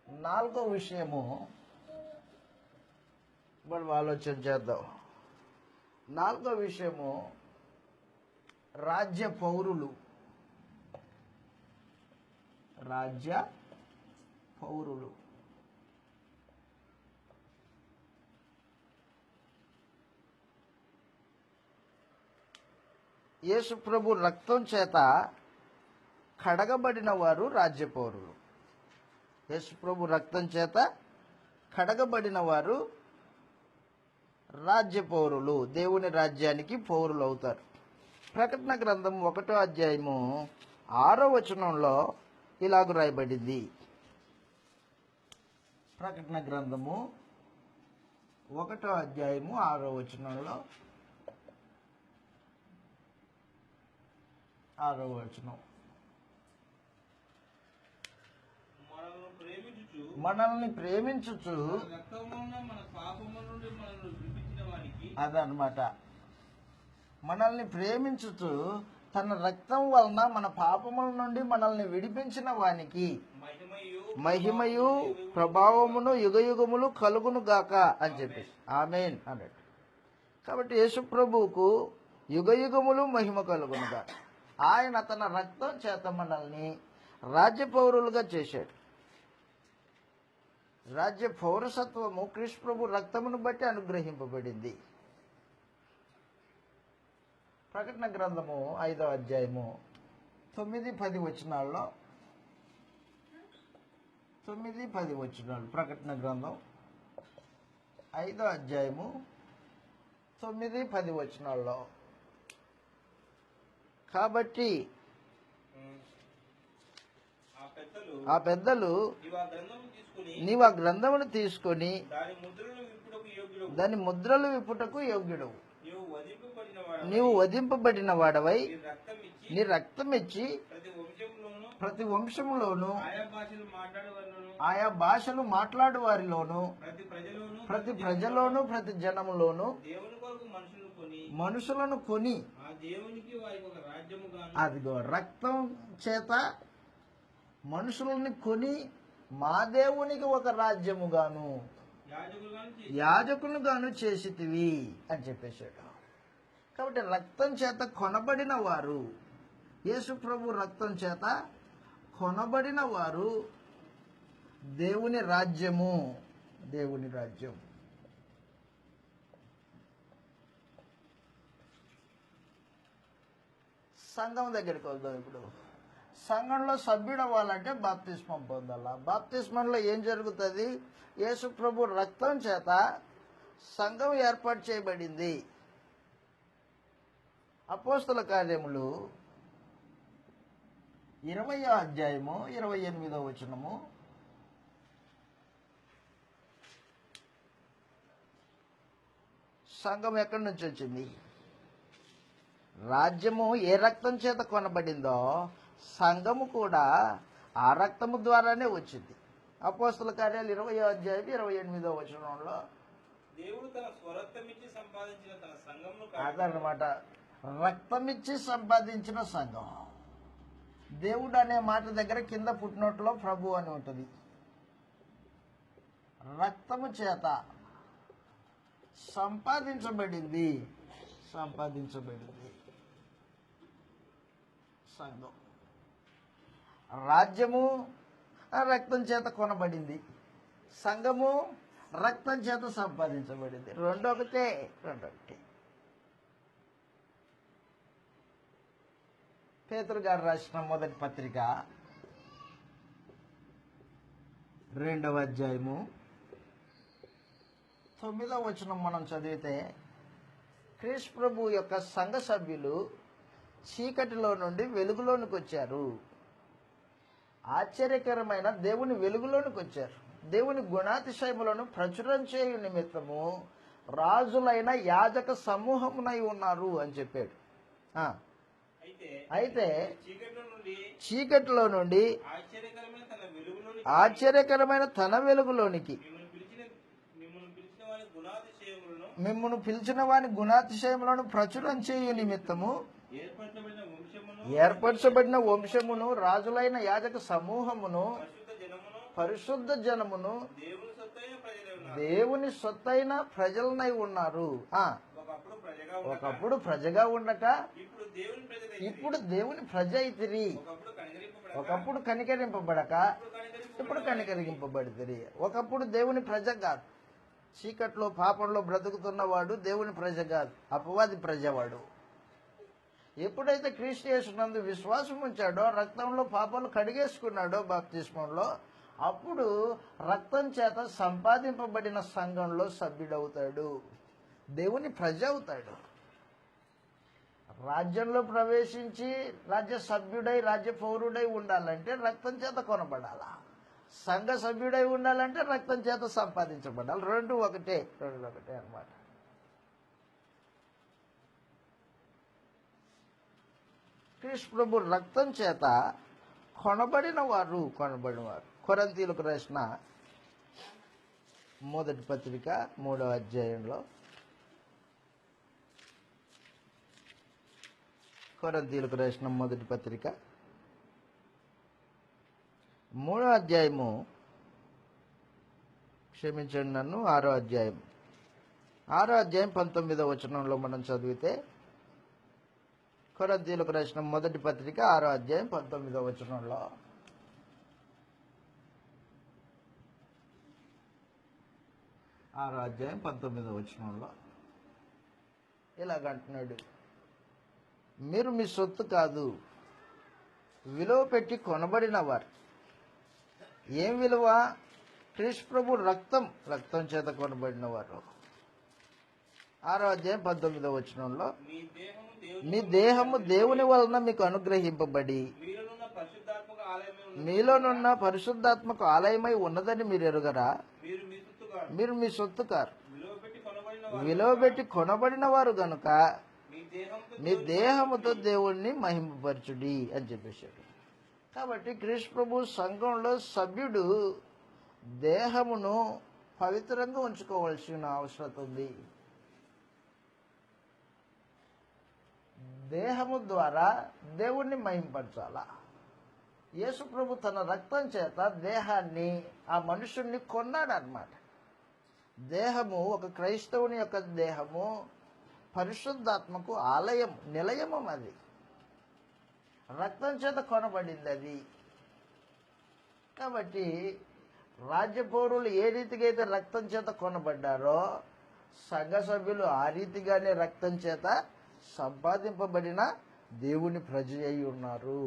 4వ విషయము మనం ఆలోచన చేద్దాం. 4వ విషయము రాజ్య పౌరులు. యేసు ప్రభు రక్తం చేత కడగబడిన వారు రాజ్య పౌరులు. యేసు ప్రభు రక్తం చేత కడగబడిన వారు రాజ్య పౌరులు, దేవుని రాజ్యానికి పౌరులు అవుతారు. ప్రకటన గ్రంథం 1వ అధ్యాయము 6వ వచనంలో ఇలాగ రాయబడింది. ప్రకటన గ్రంథము 1వ అధ్యాయము 6వ వచనంలో 6వ వచనం, మనల్ని ప్రేమించుచు అదనమాట. మనల్ని ప్రేమించుచు తన రక్తం వలన మన పాపముల నుండి మనల్ని విడిపించిన వానికి మహిమయు ప్రభావమును యుగయుగములు కలుగును గాక అని చెప్పేసి ఆమేన్ అన్నాడు. కాబట్టి యేసు ప్రభువుకు యుగయుగములు మహిమ కలుగును గాక. ఆయన తన రక్తం చేత మనల్ని రాజ్య పౌరులుగా చేశాడు. రాజ్య పౌరసత్వము క్రీస్తు ప్రభు రక్తమును బట్టి అనుగ్రహింపబడింది. ప్రకటన గ్రంథము 5వ అధ్యాయము 9-10 వచనాల్లో 9-10 వచనాలు. ప్రకటన గ్రంథం 5వ అధ్యాయము 9-10 వచనాల్లో. కాబట్టి ఆ పెద్దలు నీవు ఆ గ్రంథమును తీసుకొని దాని ముద్రలు విప్పుటకు యోగ్యుడు. నీవు వధింపబడిన వాడవై నీ రక్తం ఇచ్చి ప్రతి వంశములోను ఆయా భాషలు మాట్లాడు వారిలోను ప్రతి ప్రజలోను ప్రతి జనములోను మనుషులను కొని అదిగో రక్తం చేత మనుషులని కొని మా దేవునికి ఒక రాజ్యముగాను యాజకులుగాను చేసితివి అని చెప్పేశాడు. కాబట్టి రక్తం చేత కొనబడిన వారు, యేసు ప్రభు రక్తం చేత కొనబడిన వారు దేవుని రాజ్యము. దేవుని రాజ్యం. సంఘం దగ్గరికి వద్దాం. ఇప్పుడు సంఘంలో సభ్యుడు అవ్వాలంటే బాప్తిస్మం పొందాల. బాప్తిస్మంలో ఏం జరుగుతుంది? యేసు ప్రభు రక్తం చేత సంఘం ఏర్పాటు చేయబడింది. అపోస్తల కార్యములు 20వ అధ్యాయము 28వ వచనము. సంఘం ఎక్కడి నుంచి వచ్చింది? రాజ్యము ఏ రక్తం చేత కొనబడిందో సంఘము కూడా ఆ రక్తము ద్వారానే వచ్చింది. అపోస్తల కార్యాలు 20వ అధ్యాయం 28వ వచనంలో దేవుడు తన స్వరక్తమిచ్చి సంపాదించిన తన సంఘమును అదనమాట. రక్తమిచ్చి సంపాదించిన సంఘం. దేవుడు అనే మాట దగ్గర కింద పుట్టినట్లో ప్రభు అని ఉంటుంది. రక్తము చేత సంపాదించబడింది సంఘం. రాజ్యము రక్తం చేత కొనబడింది, సంఘము రక్తం చేత సంపాదించబడింది. రెండొకటే. పేతురు గారు రాసిన మొదటి పత్రిక 2వ అధ్యాయము 9వ వచనం మనం చదివితే, క్రీస్తు ప్రభు యొక్క సంఘ సభ్యులు చీకటిలో నుండి వెలుగులోనికి వచ్చారు. ఆశ్చర్యకరమైన దేవుని వెలుగులోనికి వచ్చారు. దేవుని గుణాతిశయములను ప్రచురం చేయు నిమిత్తము రాజులైన యాజక సమూహమునై ఉన్నారు అని చెప్పాడు. అయితే చీకటిలో నుండి ఆశ్చర్యకరమైన తన వెలుగులోనికి మిమ్మును పిలిచిన వాని గుణాతిశయములను ప్రచురం చేయు నిమిత్తము ఏర్పరచబడిన వంశమును రాజులైన యాజక సమూహమును పరిశుద్ధ జనమును దేవుని సొత్తైన ప్రజలనై ఉన్నారు. ఒకప్పుడు ప్రజగా ఉండక ఇప్పుడు దేవుని ప్రజ అయితిరి. ఒకప్పుడు కనికరింపబడక ఇప్పుడు కనికరింపబడితిరి. ఒకప్పుడు దేవుని ప్రజ కాదు. చీకట్లో పాపంలో బ్రతుకుతున్నవాడు దేవుని ప్రజ కాదు, అపవాది ప్రజవాడు. ఎప్పుడైతే క్రీస్తు యేసునందు విశ్వాసం ఉంచాడో, రక్తంలో పాపాలు కడిగేసుకున్నాడో బాప్తిస్మంలో, అప్పుడు రక్తం చేత సంపాదింపబడిన సంఘంలో సభ్యుడవుతాడు, దేవుని ప్రజ అవుతాడు. రాజ్యంలో ప్రవేశించి రాజ్య సభ్యుడై రాజ్య పౌరుడై ఉండాలంటే రక్తం చేత కొనబడాలా. సంఘ సభ్యుడై ఉండాలంటే రక్తం చేత సంపాదించబడాలి. రెండు ఒకటే అన్నమాట. క్రీస్తు ప్రభు రక్తం చేత కొనబడిన వారు. కొరింథీయులకు రాసిన మొదటి పత్రిక 3వ అధ్యాయంలో, కొరింథీయులకు రాసిన మొదటి పత్రిక 3వ అధ్యాయము, క్షమించండి నన్ను, 6వ అధ్యాయం 19వ వచనంలో మనం చదివితే, కొరింథీయులకు రాసిన మొదటి పత్రిక 6వ అధ్యాయం 19వ వచనంలో, ఇలాగంటున్నాడు, మీరు మీ సొత్తు కాదు, విలువ పెట్టి కొనబడిన వారు. ఏం విలువ? క్రీస్తు ప్రభు రక్తం చేత కొనబడిన వారు. 6వ అధ్యాయం 19వ వచనంలో, మీ దేహము దేవుని వలన మీకు అనుగ్రహింపబడి మీలోనున్న పరిశుద్ధాత్మకు ఆలయమై ఉన్నదని మీరు ఎరుగరా? మీరు మీ సొత్తు కారు, విలువ పెట్టి కొనబడిన వారు గనుక మీ దేహముతో దేవుణ్ణి మహిమపరచుడి అని చెప్పేశాడు. కాబట్టి క్రీస్తు ప్రభు సంఘంలో సభ్యుడు దేహమును పవిత్రంగా ఉంచుకోవాల్సిన అవసరం ఉంది. దేహము ద్వారా దేవుణ్ణి మహిమపరచాలా. యేసు ప్రభు తన రక్తం చేత దేహాన్ని, ఆ మనుషుణ్ణి కొన్నాడు అన్నమాట. దేహము, ఒక క్రైస్తవుని యొక్క దేహము పరిశుద్ధాత్మకు ఆలయం, నిలయము. అది రక్తం చేత కొనబడింది అది. కాబట్టి రాజ్యపౌరులు ఏ రీతిగా అయితే రక్తం చేత కొనబడ్డారో, సంఘ సభ్యులు ఆ రీతిగానే రక్తం చేత సంపాదింపబడిన దేవుని ప్రజ అయి ఉన్నారు.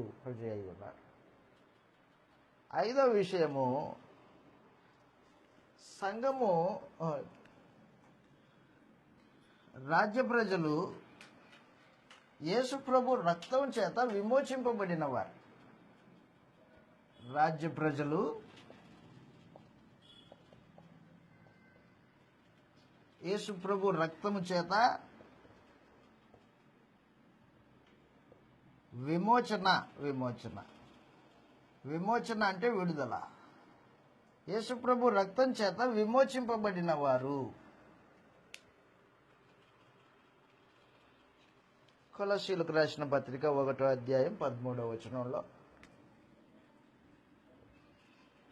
5వ విషయము, సంఘము, రాజ్య ప్రజలు యేసు ప్రభు రక్తం చేత విమోచింపబడిన వారు. రాజ్య ప్రజలు యేసు ప్రభు రక్తము చేత విమోచన అంటే విడుదల. యేసు ప్రభు రక్తం చేత విమోచింపబడిన వారు. కొలస్సీయులకు రాసిన పత్రిక 1వ అధ్యాయం 13వ వచనంలో,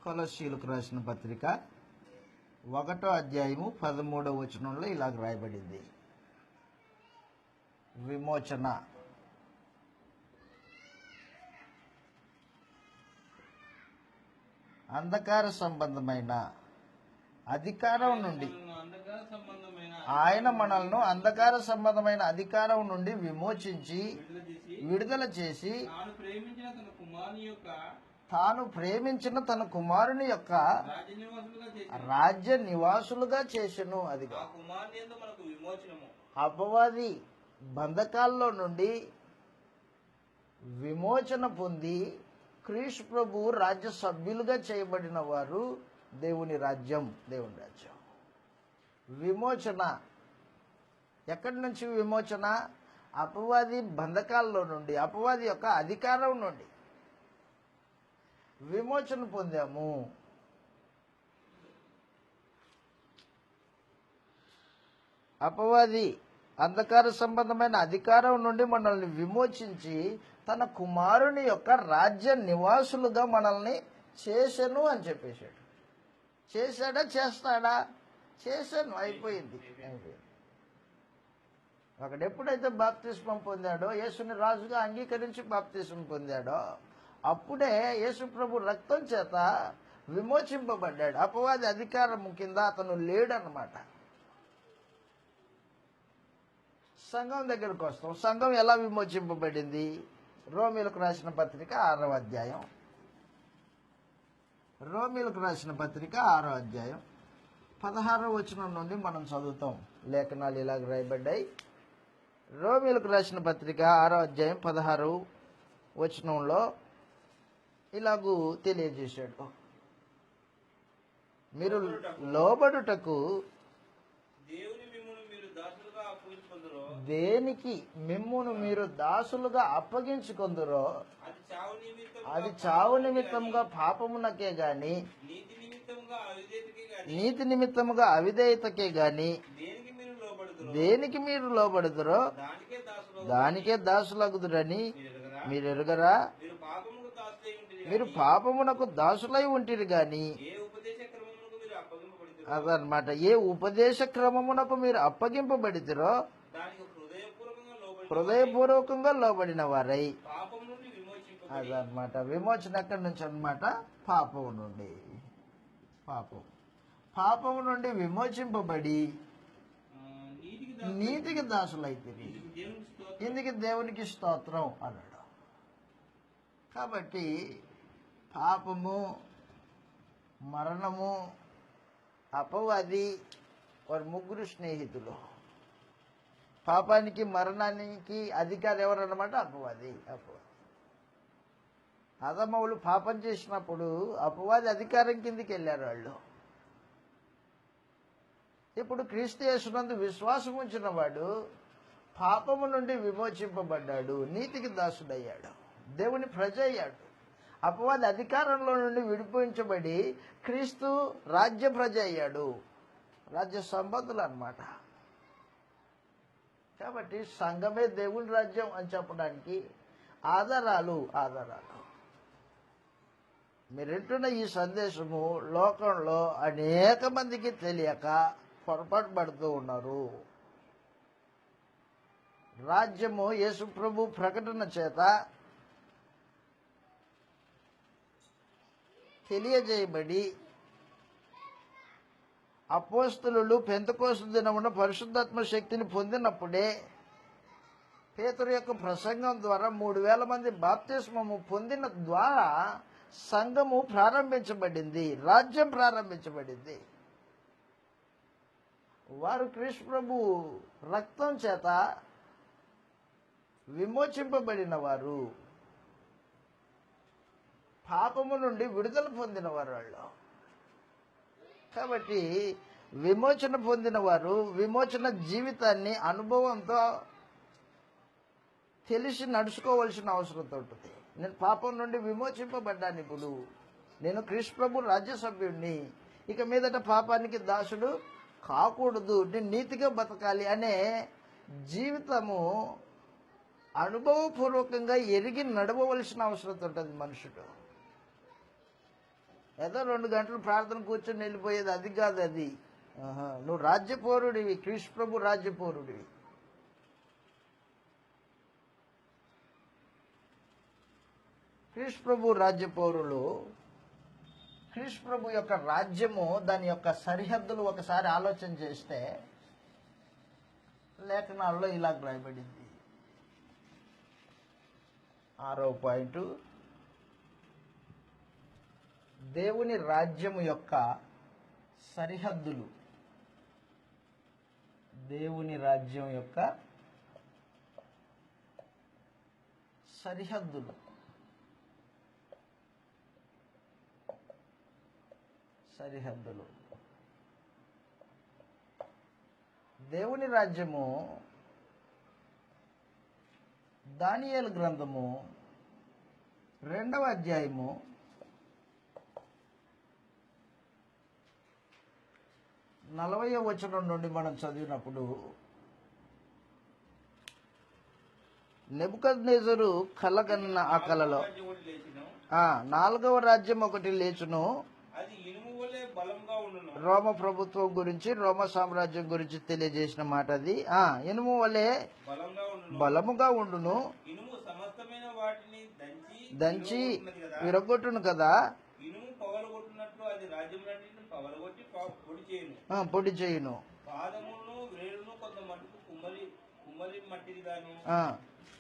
కొలస్సీయులకు రాసిన పత్రిక 1వ అధ్యాయము 13వ వచనంలో ఇలాగ రాయబడింది, విమోచన. అంధకార సంబంధమైన అధికారం నుండి, ఆయన మనల్ని అంధకార సంబంధమైన అధికారం నుండి విమోచించి విడుదల చేసి తాను ప్రేమించిన తన కుమారుని యొక్క రాజ్య నివాసులుగా చేసెను. అది అపవాది బంధకాల్లో నుండి విమోచన పొంది క్రీస్తు ప్రభు రాజ్య సభ్యులుగా చేయబడిన వారు. దేవుని రాజ్యం. విమోచన ఎక్కడి నుంచి? విమోచన అపవాది బంధకాల్లో నుండి, అపవాది యొక్క అధికారం నుండి విమోచన పొందాము. అపవాది అంధకార సంబంధమైన అధికారం నుండి మనల్ని విమోచించి తన కుమారుని యొక్క రాజ్య నివాసులుగా మనల్ని చేసెను అని చెప్పేశాడు. చేశాడా? చేస్తాడా? చేశాను, అయిపోయింది. ఒకడు ఎప్పుడైతే బాప్తిస్మం పొందాడో, యేసుని రాజుగా అంగీకరించి బాప్తిస్మం పొందాడో, అప్పుడే యేసు ప్రభు రక్తం చేత విమోచింపబడ్డాడు. అపవాది అధికారం కింద అతను లేడన్నమాట. సంఘం దగ్గరకు వస్తాం. సంఘం ఎలా విమోచింపబడింది? రోమీయులకు రాసిన పత్రిక 6వ అధ్యాయం, రోమీయులకు రాసిన పత్రిక 6వ అధ్యాయం 16వ వచనం నుండి మనం చదువుతాం. లేఖనాలు ఇలాగ రాయబడ్డాయి. రోమీయులకు రాసిన పత్రిక 6వ అధ్యాయం 16వ వచనంలో ఇలాగూ తెలియజేశాడు, మీరు లోబడుటకు దేనికి మిమ్మును మీరు దాసులుగా అప్పగించుకొందురో అది చావు నిమిత్తముగా పాపమునకే గాని నీతి నిమిత్తముగా అవిధేయతకే గాని దేనికి మీరు లోబడుదురో దానికే దాసులగుదురని మీరు ఎరుగరా? మీరు పాపమునకు దాసులై ఉంటిరి గాని, ఏ ఉపదేశ క్రమమునకు మీరు అప్పగింపబడితే అదనమాట, ఏ ఉపదేశ క్రమమునకు మీరు అప్పగింపబడితిరో దానికి హృదయపూర్వకంగా లోబడి హృదయపూర్వకంగా లోబడిన వారై, పాపం నుండి విమోచింపబడి అదనమాట. విమోచన ఎక్కడి నుంచి అనమాట? పాపం నుండి. పాపము నుండి విమోచింపబడి నీతికి నీతికి దాసులైతిరి. దేవుని స్తోత్రం. ఇందుకు దేవునికి స్తోత్రం అన్నాడు. కాబట్టి పాపము, మరణము, అపవాది వారి ముగ్గురు స్నేహితులు. పాపానికి మరణానికి అధికారి ఎవరన్నమాట? అపవాది. ఆదామవులు పాపం చేసినప్పుడు అపవాది అధికారం కిందికి వెళ్ళారు వాళ్ళు. ఇప్పుడు క్రీస్తు యేసునందు విశ్వాసం ఉంచిన వాడు పాపము నుండి విమోచింపబడ్డాడు, నీతికి దాసుడయ్యాడు, దేవుని ప్రజ అయ్యాడు. అపవాది అధికారంలో నుండి విడిపించబడి క్రీస్తు రాజ్య ప్రజ అయ్యాడు, రాజ్య సంబంధులు అన్నమాట. కాబట్టి సంఘమే దేవుని రాజ్యం అని చెప్పడానికి ఆధారాలు. మీరు వింటున్న ఈ సందేశము లోకంలో అనేక మందికి తెలియక పొరపాటు పడుతూ ఉన్నారు. రాజ్యము యేసు ప్రభు ప్రకటన చేత తెలియజేయబడి అపోస్తలులు పెంతెకోస్తు దినమున పరిశుద్ధాత్మ శక్తిని పొందినప్పుడే పేతురు యొక్క ప్రసంగం ద్వారా 3000 మంది బాప్తిస్మము పొందిన ద్వారా సంఘము ప్రారంభించబడింది, రాజ్యం ప్రారంభించబడింది. వారు క్రీస్తు ప్రభు రక్తం చేత విమోచింపబడిన వారు, పాపము నుండి విడుదల పొందిన వారు వాళ్ళు. కాబట్టి విమోచన పొందిన వారు విమోచన జీవితాన్ని అనుభవంతో తెలిసి నడుచుకోవాల్సిన అవసరం ఉంటుంది. నేను పాపం నుండి విమోచింపబడ్డాను, ఇప్పుడు నేను క్రీస్తు ప్రభు రాజ్యసభ్యుడిని, ఇక మీదట పాపానికి దాసుడు కాకూడదు, నేను నీతిగా బతకాలి అనే జీవితము అనుభవపూర్వకంగా ఎరిగి నడవవలసిన అవసరం ఉంటుంది మనుషుడు. ఏదో 2 గంటలు ప్రార్థన కూర్చొని వెళ్ళిపోయేది అది కాదు. అది నువ్వు రాజ్యపౌరుడివి, క్రీస్తు ప్రభు రాజ్యపౌరుడివి. క్రీస్తు ప్రభు రాజ్యపౌరులు, క్రీస్తు ప్రభు యొక్క రాజ్యము, దాని యొక్క సరిహద్దులు ఒకసారి ఆలోచన చేస్తే లేఖనాల్లో ఇలా రాయబడింది. 6వ పాయింట్, దేవుని రాజ్యము యొక్క సరిహద్దులు. దేవుని రాజ్యం యొక్క సరిహద్దులు. దేవుని రాజ్యము దానియేలు గ్రంథము 2వ అధ్యాయము 40వ వచనం నుండి మనం చదివినప్పుడు, నెబుకద్నెజరు కలగన్న ఆ కలలో రాజ్యం ఒకటి లేచిను, 4వ రాజ్యం ఒకటి లేచును. అది ఇనుము వలె బలంగా ఉండును. రోమ ప్రభుత్వం గురించి, రోమ సామ్రాజ్యం గురించి తెలియజేసిన మాట అది. ఇనుము వలె బలంగా ఉండును. బలముగా ఉండును, ఇనుము సమస్తమైన వాటిని దంచి విరగొట్టున్నది కదా. విరగొట్టును కదా. ఇనుము పగలగొట్టినట్లు అది రాజ్యములన్నిటిని పగలగొట్టి పొడి చేయును. పొడి చేయును. పాదమును వేరును కొంత మటుకు కుమ్మలి మట్టిది గాను,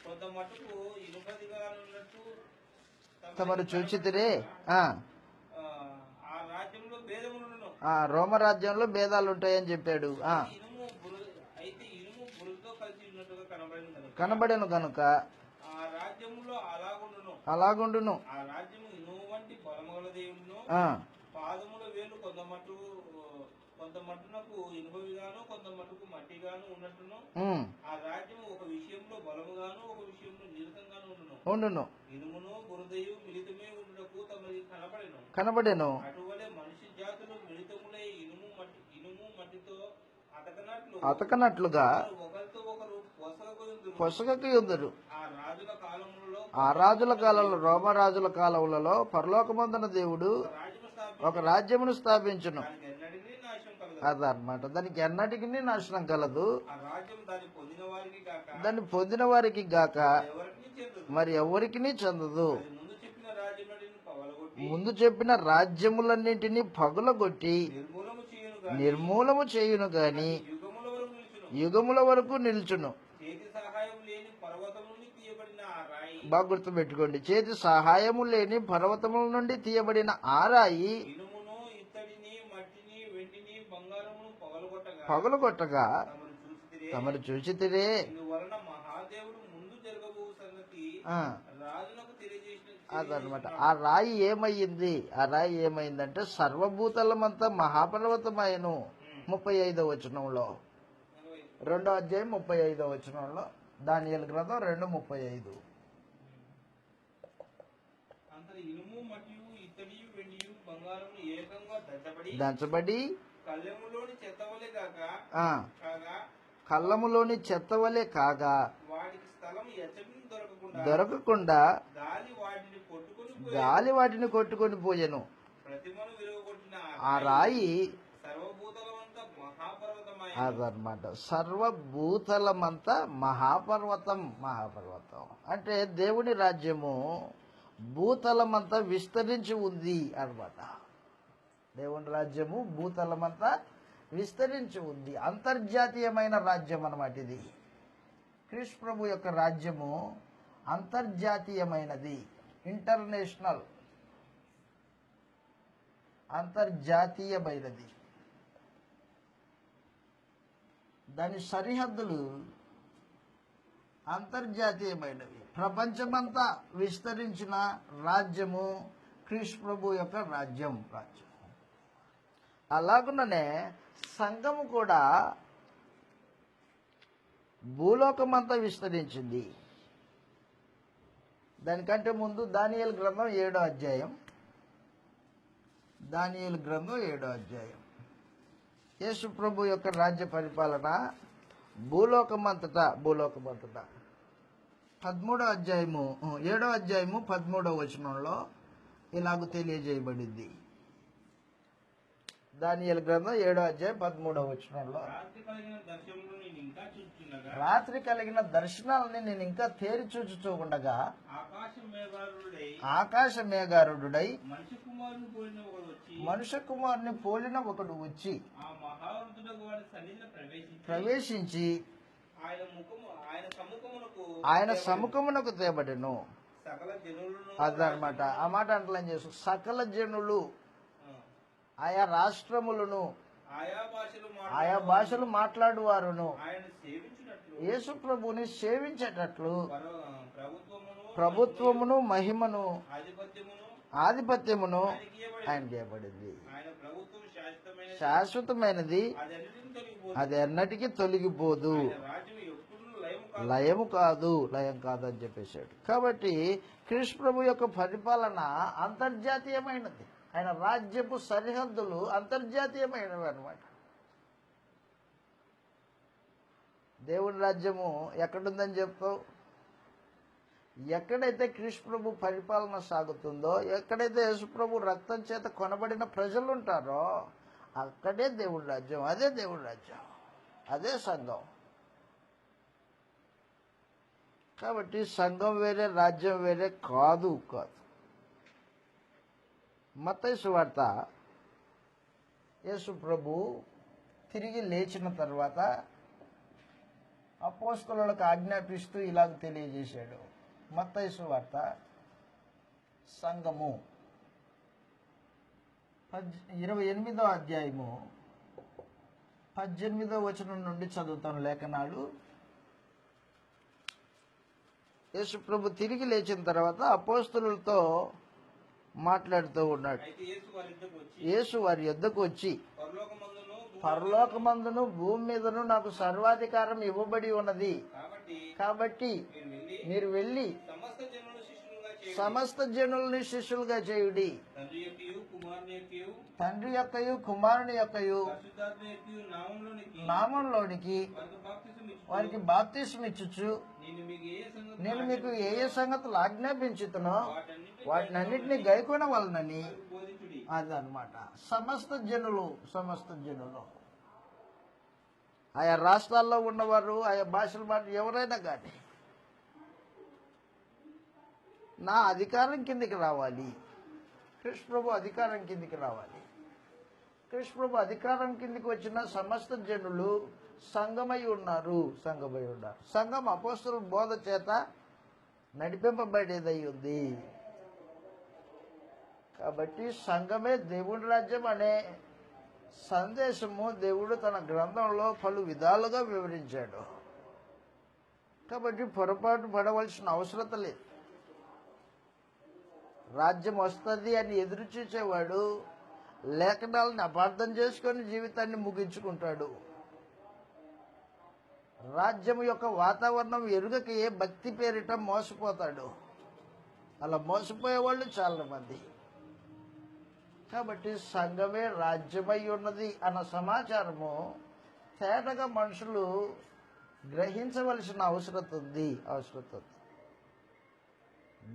కొంత మటుకు ఇనుపదిగా ఉన్నట్టు తమరు చూచితిరే. ఆ రాజ్యంలో భేదములను, రోమ రాజ్యంలో భేదాలు ఉంటాయని చెప్పాడు. అయితే ఇనుము బురదతో కలిసి ఉన్నట్టుగా కనబడను కనుక ఆ రాజ్యములో అలాగుండును. ఆ రాజ్యము ఇనుము వంటి బలముగల దేవుడును, పాదముల వేలు కొంత మట్టునకు ఇనుపవిగాను కొంత మట్టుకు మట్టిగాను ఉన్నట్టును, ఆ రాజ్యము ఒక విషయంలో బలముగాను ఒక విషయంలో నిరతంగాను ఉండును. ఇనుమును బురదయు మిళితమే ఉండుటకు తమకి కనబడెను. అటువలే మనిషి జాతులు మిళితములై ఇనుము మట్టితో అతకనట్లుగా ఒకరితో ఒకరు పొసగకు యుందురు. ఆ రాజుల ఆ రాజుల కాలంలో, రోమరాజుల కాలంలో పరలోకమందున దేవుడు ఒక రాజ్యము ఒక రాజ్యమును స్థాపించి స్థాపించును. దానికి ఎన్నటికీ నాశనం కలగదు. అదనమాట. దానికి ఎన్నటికి నాశనం కలదు. ఆ రాజ్యం దాన్ని పొందిన వారికి కాక దాన్ని పొందిన వారికి గాక ఎవరికి చెందదు. మరి ఎవరికి చెందదు. అది ముందు చెప్పిన రాజ్యములను పగలగొట్టి ముందు చెప్పిన రాజ్యములన్నింటినీ పగులగొట్టి నిర్మూలము చేయును గాని నిర్మూలము చేయును గాని యుగముల వరకు నిలుచును. యుగముల వరకు నిల్చును. చేతి సహాయం లేని పర్వతం నుండి తీయబడిన ఆ రాయి బాగా గుర్తుపెట్టుకోండి. చేతి సహాయము లేని పర్వతముల నుండి తీయబడిన ఆ రాయి ఇనుమును, ఇత్తడిని, మట్టిని, వెండిని, బంగారమును పగలగొట్టగా పగులగొట్టగా తమరు చూసితిరే. తమరు చూచితిరే. ఇందువలన మహాదేవుడు ముందు జరగబో సంగతి ఆ, రాజులకు తెలియజేసిన అదనమాట. ఆ రాయి ఏమయ్యింది? ఆ రాయి ఏమైందంటే సర్వభూతలమంతా మహాపర్వతమాయను. 35వ వచనంలో, 2వ అధ్యాయం 35వ వచనంలో, దానియేలు గ్రంథం 2:35. అంతటి ఇనుము, మట్టియు, ఇత్తడియు, వెండియు, బంగారము ఏకంగా దంచబడి దంచబడి కళ్ళెములోని చెత్తవలే కాగా కళ్ళములోని చెత్తవలే కాగా వాటికి స్థలం ఎచ్చటిని దొరకకుండా దొరకకుండా గాలి వాటిని కొట్టుకొని పోయి గాలి వాటిని కొట్టుకొని పోయెను. ప్రతిమను విరగొట్టిన ఆ రాయి సర్వభూతలమంతా మహాపర్వతమై అదనమాట. సర్వభూతలమంతా మహాపర్వతం. అంటే దేవుని రాజ్యము భూతలమంతా విస్తరించి ఉంది అన్నమాట. దేవుని రాజ్యము భూతలమంతా విస్తరించి ఉంది. అంతర్జాతీయమైన రాజ్యం అన్నమాట ఇది. క్రీస్తు ప్రభు యొక్క రాజ్యము అంతర్జాతీయమైనది. ఇంటర్నేషనల్, అంతర్జాతీయమైనది. దాని సరిహద్దులు అంతర్జాతీయమైనవి. ప్రపంచమంతా విస్తరించిన రాజ్యము క్రీస్తు ప్రభు యొక్క రాజ్యం. అలాగుననే సంఘము కూడా భూలోకమంతా విస్తరించింది. దానికంటే ముందు దానియేలు గ్రంథం 7వ అధ్యాయం, దానియేలు గ్రంథం 7వ అధ్యాయం. యేసు ప్రభు యొక్క రాజ్య పరిపాలన భూలోకమంతటా 13వ అధ్యాయము 7వ అధ్యాయము 13వ వచనంలో ఇలాగ తెలియజేయబడింది. దానియేలు గ్రంథం 7వ అధ్యాయం 13వ వచనంలో, రాత్రి కలిగిన దర్శనములను రాత్రి కలిగిన దర్శనాలని నేను ఇంకా చూచుచుండగా నేను ఇంకా తేరి చూచుచూ ఉండగా ఆకాశ మేఘారుడై ఆకాశ మేఘారుడై మనుష్య కుమారుని పోలిన ఒకడు మనుష్య కుమారుని పోలిన ఒకడు వచ్చి వచ్చి ఆ మహావృద్ధుడగు వాడి సన్నిధిలో ప్రవేశించి ఆయన ఆయన సముఖమునకు తేబడెను. సకల జనులను అదనమాట. ఆ మాట అంటలం చేసు. సకల జనులు, ఆయా రాష్ట్రములను, ఆయా భాషలు మాట్లాడువారును ఆయన సేవించినట్లు యేసు ప్రభుని సేవించేటట్లు ప్రభుత్వమును మహిమను ఆధిపత్యమును ఆధిపత్యమును ఆయనకి ఆయనకి ఇవ్వబడింది. ఆయన ప్రభుత్వం శాశ్వతమైనది. శాశ్వతమైనది, అదన్నిటిని తొలగిపోదు. అది ఎన్నటికీ తొలగిపోదు. ఆయన రాజ్యం ఎప్పుడూ లయం కాదు అని చెప్పేశాడు. కాబట్టి క్రీస్తు ప్రభు యొక్క పరిపాలన అంతర్జాతీయమైనది. ఆయన రాజ్యపు సరిహద్దులు అంతర్జాతీయమైనవి అన్నమాట. దేవుని రాజ్యము ఎక్కడుందని చెప్తావు? ఎక్కడైతే క్రీస్తు ప్రభు పరిపాలన సాగుతుందో, ఎక్కడైతే యేసు ప్రభు రక్తం చేత కొనబడిన ప్రజలు ఉంటారో అక్కడే దేవుడి రాజ్యం. అదే దేవుడి రాజ్యం, అదే సంఘం. కాబట్టి సంఘం వేరే, రాజ్యం వేరే కాదు. మత్తయి సువార్త యేసు ప్రభు తిరిగి లేచిన తర్వాత అపోస్తలులకు ఆజ్ఞాపిస్తూ ఇలాగ తెలియజేశాడు. మత్తయి సువార్త సంఘము 28వ అధ్యాయము 18వ వచనం నుండి చదువుతాను లేఖనాలు. యేసు ప్రభు తిరిగి లేచిన తర్వాత అపోస్తలులతో మాట్లాడుతూ ఉన్నాడు. అయితే యేసు వారి యొద్దకు వచ్చి, పరలోకమందును పరలోకమందును భూమి మీదను నాకు సర్వాధికారం ఇవ్వబడి ఉన్నది. కాబట్టి మీరు వెళ్ళి సమస్త జనులను శిష్యులుగా చేయుడి. సమస్త జనుల్ని శిష్యులుగా చేయుడి. తండ్రి యొక్కయు కుమారుని యొక్కయు తండ్రి యొక్కయు కుమారుని యొక్కయు పరిశుద్ధాత్మ యొక్కయు నామములోనికి నామంలోనికి వారికి బాప్తిసము ఇచ్చుచు, వారికి బాప్తిస్మ ఇచ్చుచు, నేను మీకు ఏ ఏ సంగతులు ఆజ్ఞాపించుతునో వాటినన్నిటినీ గైకొనవలనని అదనమాట. సమస్త జనులు ఆయా రాష్ట్రాల్లో ఉన్నవారు, ఆయా భాషల మాట ఎవరైనా కానీ నా అధికారం కిందికి రావాలి. కృష్ణప్రభు అధికారం కిందికి రావాలి. కృష్ణప్రభు అధికారం కిందికి వచ్చిన సమస్త జనులు సంఘమై ఉన్నారు. సంఘం అపోస్తలుల బోధ చేత నడిపింపబడేదై ఉంది. కాబట్టి సంఘమే దేవుని రాజ్యం అనే సందేశము దేవుడు తన గ్రంథంలో పలు విధాలుగా వివరించాడు. కాబట్టి పొరపాటు పడవలసిన అవసరం లేదు. రాజ్యం వస్తుంది అని ఎదురు చూసేవాడు లేఖనాలను అపార్థం చేసుకొని జీవితాన్ని ముగించుకుంటాడు. రాజ్యం యొక్క వాతావరణం ఎరుగక ఏ భక్తి పేరిట మోసపోతాడు. అలా మోసపోయేవాళ్ళు చాలా మంది. కాబట్టి సంఘమే రాజ్యమై ఉన్నది అన్న సమాచారము తేటగా మనుషులు గ్రహించవలసిన అవసరం ఉంది.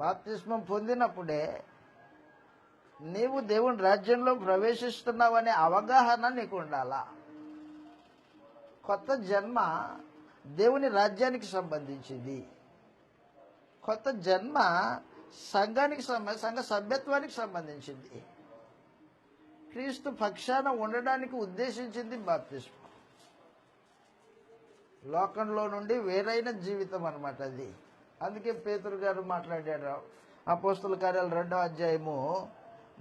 బాప్తిస్మం పొందినప్పుడే నీవు దేవుని రాజ్యంలో ప్రవేశిస్తున్నావనే అవగాహన నీకు ఉండాలా. కొత్త జన్మ దేవుని రాజ్యానికి సంబంధించింది. కొత్త జన్మ సంఘ సభ్యత్వానికి సంబంధించింది. క్రీస్తు పక్షాన ఉండడానికి ఉద్దేశించింది బాప్తిస్మం. లోకంలో నుండి వేరైన జీవితం అన్నమాట అది. అందుకే పేతురు గారు మాట్లాడారు. అపోస్తలుల కార్యాలు 2వ అధ్యాయము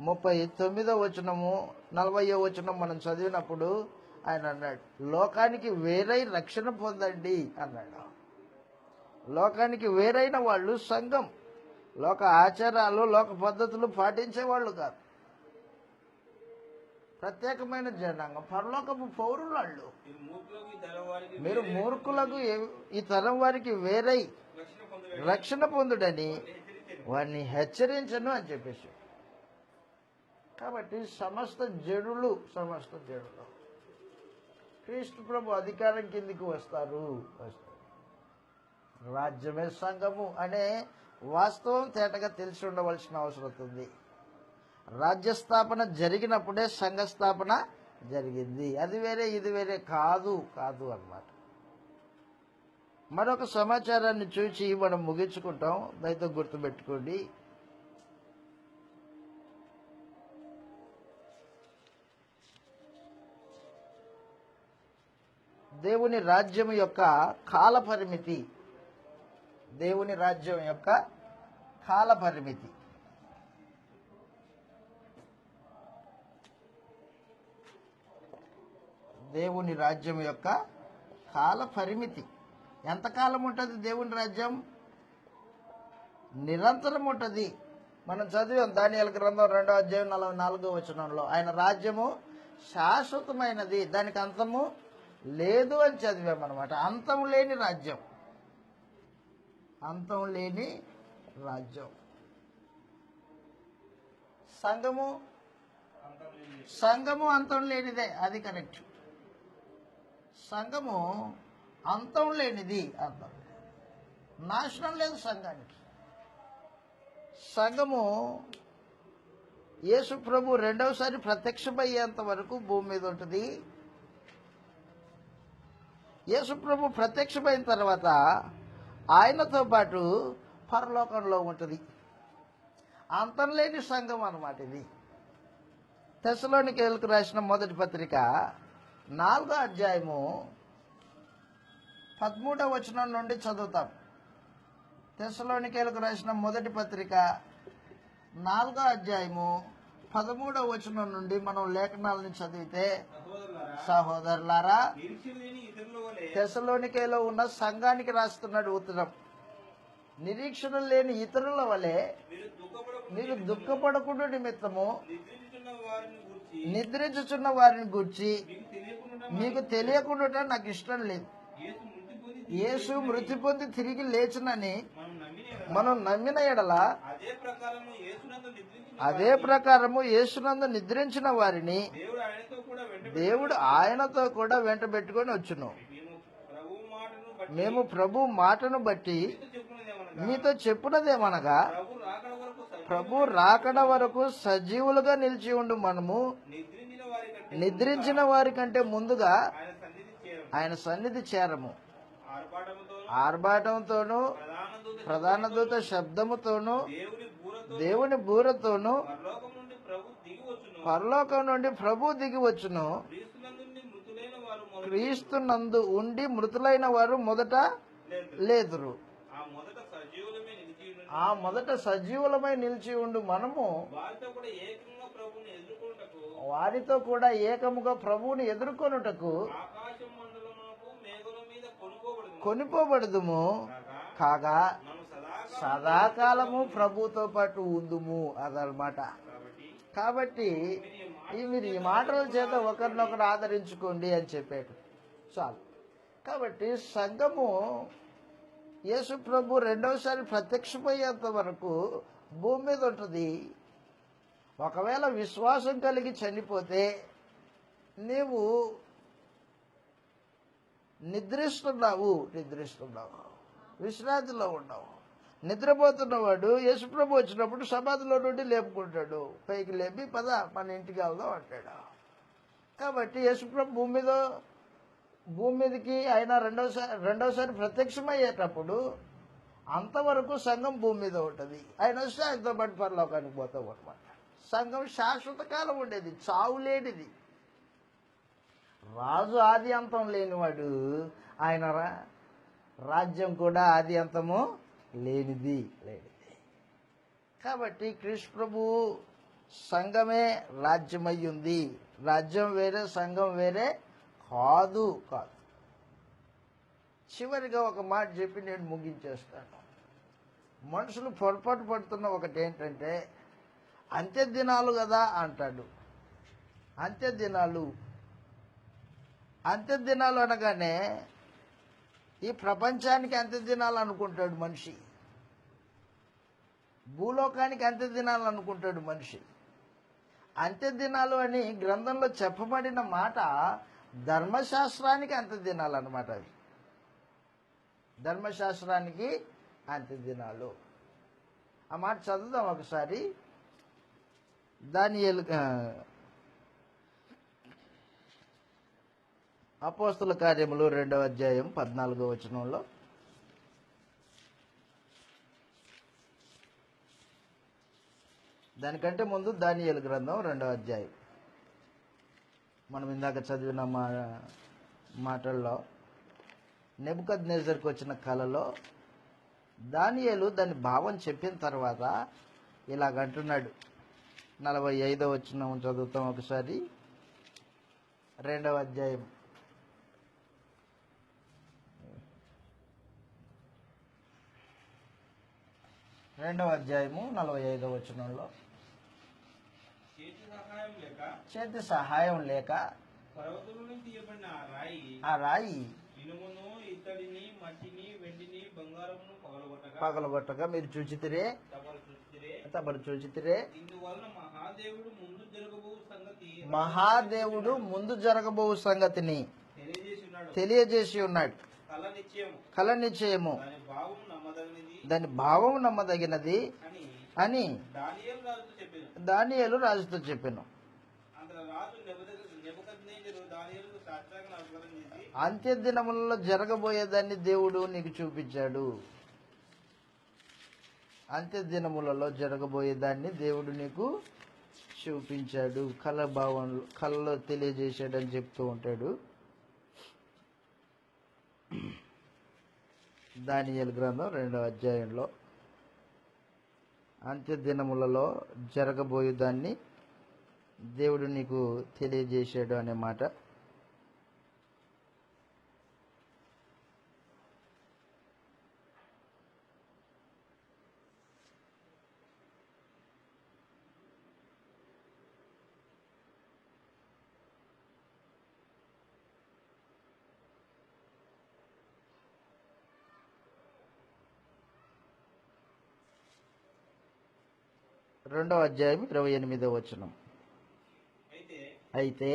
39వ వచనము 40వ వచనం మనం చదివినప్పుడు ఆయన అన్నాడు, లోకానికి వేరై రక్షణ పొందండి అన్నాడు. లోకానికి వేరైన వాళ్ళు సంఘం. లోక ఆచారాలు, లోక పద్ధతులు పాటించేవాళ్ళు కాదు. ప్రత్యేకమైన జనాంగం, పరలోకపు పౌరులు వాళ్ళు. మీరు మూర్ఖులకు ఈ తరం వారికి వేరై రక్షణ పొందుడని వారిని హెచ్చరించను అని చెప్పేసి. కాబట్టి సమస్త జనులు క్రీస్తు ప్రభు అధికారం కిందికి వస్తారు. రాజ్యమే సంఘము అనే వాస్తవం తేటగా తెలిసి ఉండవలసిన అవసరం ఉంది. రాజ్యస్థాపన జరిగినప్పుడే సంఘ స్థాపన జరిగింది. అది వేరే ఇది వేరే కాదు అన్నమాట. మరొక సమాచారాన్ని చూసి మనం ముగించుకుంటాం. దయతో గుర్తుపెట్టుకోండి. దేవుని రాజ్యం యొక్క కాల పరిమితి. దేవుని రాజ్యం యొక్క కాల పరిమితి. దేవుని రాజ్యం యొక్క కాల పరిమితి. ఎంతకాలం ఉంటుంది దేవుని రాజ్యం? నిరంతరం ఉంటుంది. మనం చదివాం దానియేలు గ్రంథం 2వ అధ్యాయం 44వ వచనంలో ఆయన రాజ్యము శాశ్వతమైనది, దానికి అంతము లేదు అని చదివామన్నమాట. అంతం లేని రాజ్యం. సంఘము అంతం లేనిదే, అది కరెక్ట్. సంఘము అంతం లేనిది, అర్థం. నాశనం లేదు సంఘానికి. సంఘము యేసు ప్రభు రెండవసారి ప్రత్యక్షమయ్యేంత వరకు భూమి మీద ఉంటుంది. యేసు ప్రభు ప్రత్యక్షమైన తర్వాత ఆయనతో పాటు పరలోకంలో ఉంటుంది. అంతం లేని సంఘం అన్నమాట ఇది. తెస్సలోనికీయులకు రాసిన మొదటి పత్రిక 4వ అధ్యాయము 13వ వచనం నుండి చదువుతాం. తెస్సలోనికీయులకు రాసిన మొదటి పత్రిక 4వ అధ్యాయము 13వ వచనం నుండి మనం లేఖనాలను చదివితే, సహోదరులారా, తెస్సలోనికీలో ఉన్న సంఘానికి రాస్తున్నాడు ఉత్తరం. నిరీక్షణ లేని ఇతరుల వలె మీరు దుఃఖపడకుండా నిమిత్తము నిద్రించుచున్న వారిని గూర్చి మీకు తెలియకుండా నాకు ఇష్టం లేదు. యేసు మృతి పొంది తిరిగి లేచునని మనం నమ్మిన ఎడల అదే ప్రకారము యేసునందు నిద్రించిన వారిని దేవుడు ఆయనతో కూడా వెంట పెట్టుకొని వచ్చును. బట్టి మేము ప్రభు మాటను బట్టి మీతో చెప్పున్నదేమనగా ప్రభు రాకడ వరకు సజీవులుగా నిలిచి ఉండు మనము నిద్రించిన వారి కంటే ముందుగా ఆయన సన్నిధి చేరము. ఆర్భాటంతోనూ ప్రధాన దూత శబ్దముతోనూ దేవుని బూరతోనూ పరలోకం నుండి ప్రభు దిగి వచ్చును. క్రీస్తునందు ఉండి మృతులైన వారు మొదట లేదురు. ఆ మొదట సజీవులమై నిలిచి ఉండు మనము వారితో కూడా ఏకముగా ప్రభువుని ఎదుర్కొనుటకు కొనిపోబడదుము. కాగా సదాకాలము ప్రభుతో పాటు ఉందుము అదనమాట. కాబట్టి మీరు ఈ మాటల చేత ఒకరినొకరు ఆదరించుకోండి అని చెప్పాడు. చాలు. కాబట్టి సంఘము యేసు ప్రభు రెండవసారి ప్రత్యక్షమయ్యేంత వరకు భూమి మీద ఉంటుంది. ఒకవేళ విశ్వాసం కలిగి చనిపోతే నీవు నిద్రిస్తున్నావు, విశ్రాంతిలో ఉన్నావు. నిద్రపోతున్నవాడు యేసుప్రభు వచ్చినప్పుడు సమాధిలో నుండి లేపుకుంటాడు, పైకి లేపి పద మన ఇంటికి వెళ్దాం అంటాడు. కాబట్టి యేసుప్రభు భూమి మీదకి ఆయన రెండోసారి ప్రత్యక్షమయ్యేటప్పుడు అంతవరకు సంఘం భూమి మీద ఉంటుంది. ఆయన వస్తే ఆయనతో పాటు పరలోకానికి పోతాం అనమాట. సంఘం శాశ్వత కాలం ఉండేది, చావు లేనిది. రాజు ఆది అంతం లేనివాడు, ఆయన రాజ్యం కూడా ఆది అంతము లేనిది. కాబట్టి క్రీస్తు ప్రభు సంఘమే రాజ్యమయ్యింది. రాజ్యం వేరే, సంఘం వేరే కాదు. చివరిగా ఒక మాట చెప్పి నేను ముగించేస్తాను. మనుషులు పొరపాటు పడుతున్న ఒకటి ఏంటంటే, అంత్య దినాలు కదా అంటాడు. అంత్య దినాలు అనగానే ఈ ప్రపంచానికి అంత్య దినాలు అనుకుంటాడు మనిషి, భూలోకానికి అంత్య దినాలు అనుకుంటాడు మనిషి. అంత్య దినాలు అని గ్రంథంలో చెప్పబడిన మాట ధర్మశాస్త్రానికి అంత్య దినాలు అన్నమాట. అవి ధర్మశాస్త్రానికి అంత్య దినాలు. ఆ మాట చదువుదాం ఒకసారి. దానియేలు అపోస్తల కార్యములు 2వ అధ్యాయం 14వ వచనంలో, దానికంటే ముందు దానియేలు గ్రంథం 2వ అధ్యాయం. మనం ఇందాక చదివిన మాటల్లో నెబుకద్నెజర్కి వచ్చిన కలలో దానియేలు దాని భావం చెప్పిన తర్వాత ఇలాగంటున్నాడు. 45వ వచనం చదువుతాం ఒకసారి. 2వ అధ్యాయం 45వ వచనంలో, చేతి సహాయం లేక పర్వతముల తీయబడిన ఆ రాయి ఇనుమును, ఇత్తడిని, మట్టిని, వెండిని, బంగారమును పగలగొట్టగా మీరు చూచితిరే, తమరు చూచితిరే. ఇందువలన మహాదేవుడు ముందు జరగబోవు సంగతిని తెలియజేసి ఉన్నాడు. కల నిశ్చయము, దాని భావం నమ్మదగినది అని దానియేలు రాజుతో చెప్పాను. అంత్య దినములలో జరగబోయేదాన్ని దేవుడు నీకు చూపించాడు. అంత్య దినములలో జరగబోయేదాన్ని దేవుడు నీకు చూపించాడు. కళలో తెలియజేశాడు అని చెప్తూ ఉంటాడు. దానియేలు గ్రంథం 2వ అధ్యాయంలో అంత్య దినములలో జరగబోయేదాన్ని దేవుడు నీకు తెలియజేశాడు అనే మాట. రెండవ అధ్యాయం 28వ వచనం. అయితే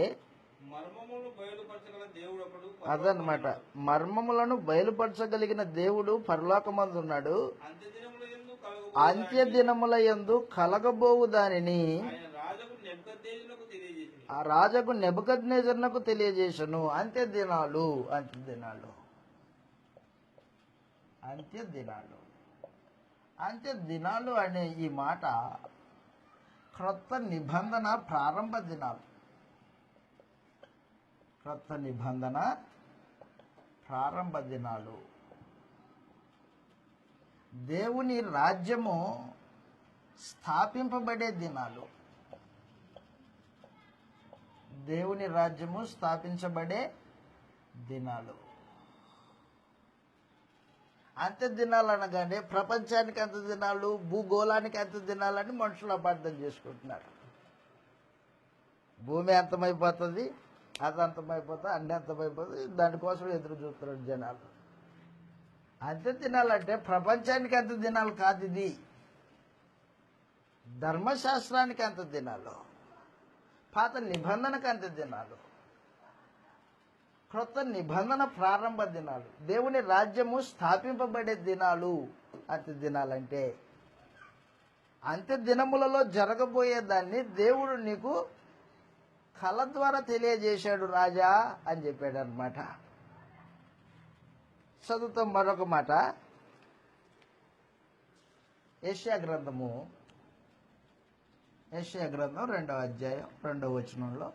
మర్మములను బయలుపరచగల దేవుడు ఒకడు అదనమాట. మర్మములను బయలుపరచగలిగిన దేవుడు పరలోకమందు ఉన్నాడు. అంత్య దినముల యందు కలగబోవు దానిని ఆ రాజుకు నెబుకద్నెజరునకు తెలియజేసను. అంత్య దినాలు, అంత్య దినాలు, అంత్య దినాలు, అంత్య దినాలు అనే ఈ మాట క్రొత్త నిబంధన ప్రారంభ దినాలు. క్రొత్త నిబంధన ప్రారంభ దినాలు. దేవుని రాజ్యము స్థాపింపబడే దినాలు. దేవుని రాజ్యము స్థాపించబడే దినాలు. అంత్య దినాలు అనగానే ప్రపంచానికి అంత దినాలు, భూగోళానికి అంత దినాలని మనుషులు అపార్థం చేసుకుంటున్నారు. భూమి అంతమైపోతుంది, అది అంతమైపోతుంది, అన్ని అంతమైపోతుంది, దానికోసం ఎదురు చూస్తున్నారు జనాలు. అంత్య దినాలంటే ప్రపంచానికి అంత దినాలు కాదు, ఇది ధర్మశాస్త్రానికి అంత దినాలు, పాత నిబంధనకు అంత దినాలు, క్రొత్త నిబంధన ప్రారంభ దినాలు, దేవుని రాజ్యము స్థాపింపబడే దినాలు. అంత్య దినాలంటే అంత్య దినములలో జరగబోయే దాన్ని దేవుడు నీకు కళ ద్వారా తెలియజేశాడు రాజా అని చెప్పాడు అనమాట. చదువుతాం మరొక మాట. యెషయా గ్రంథం 2వ అధ్యాయం 2వ వచనంలో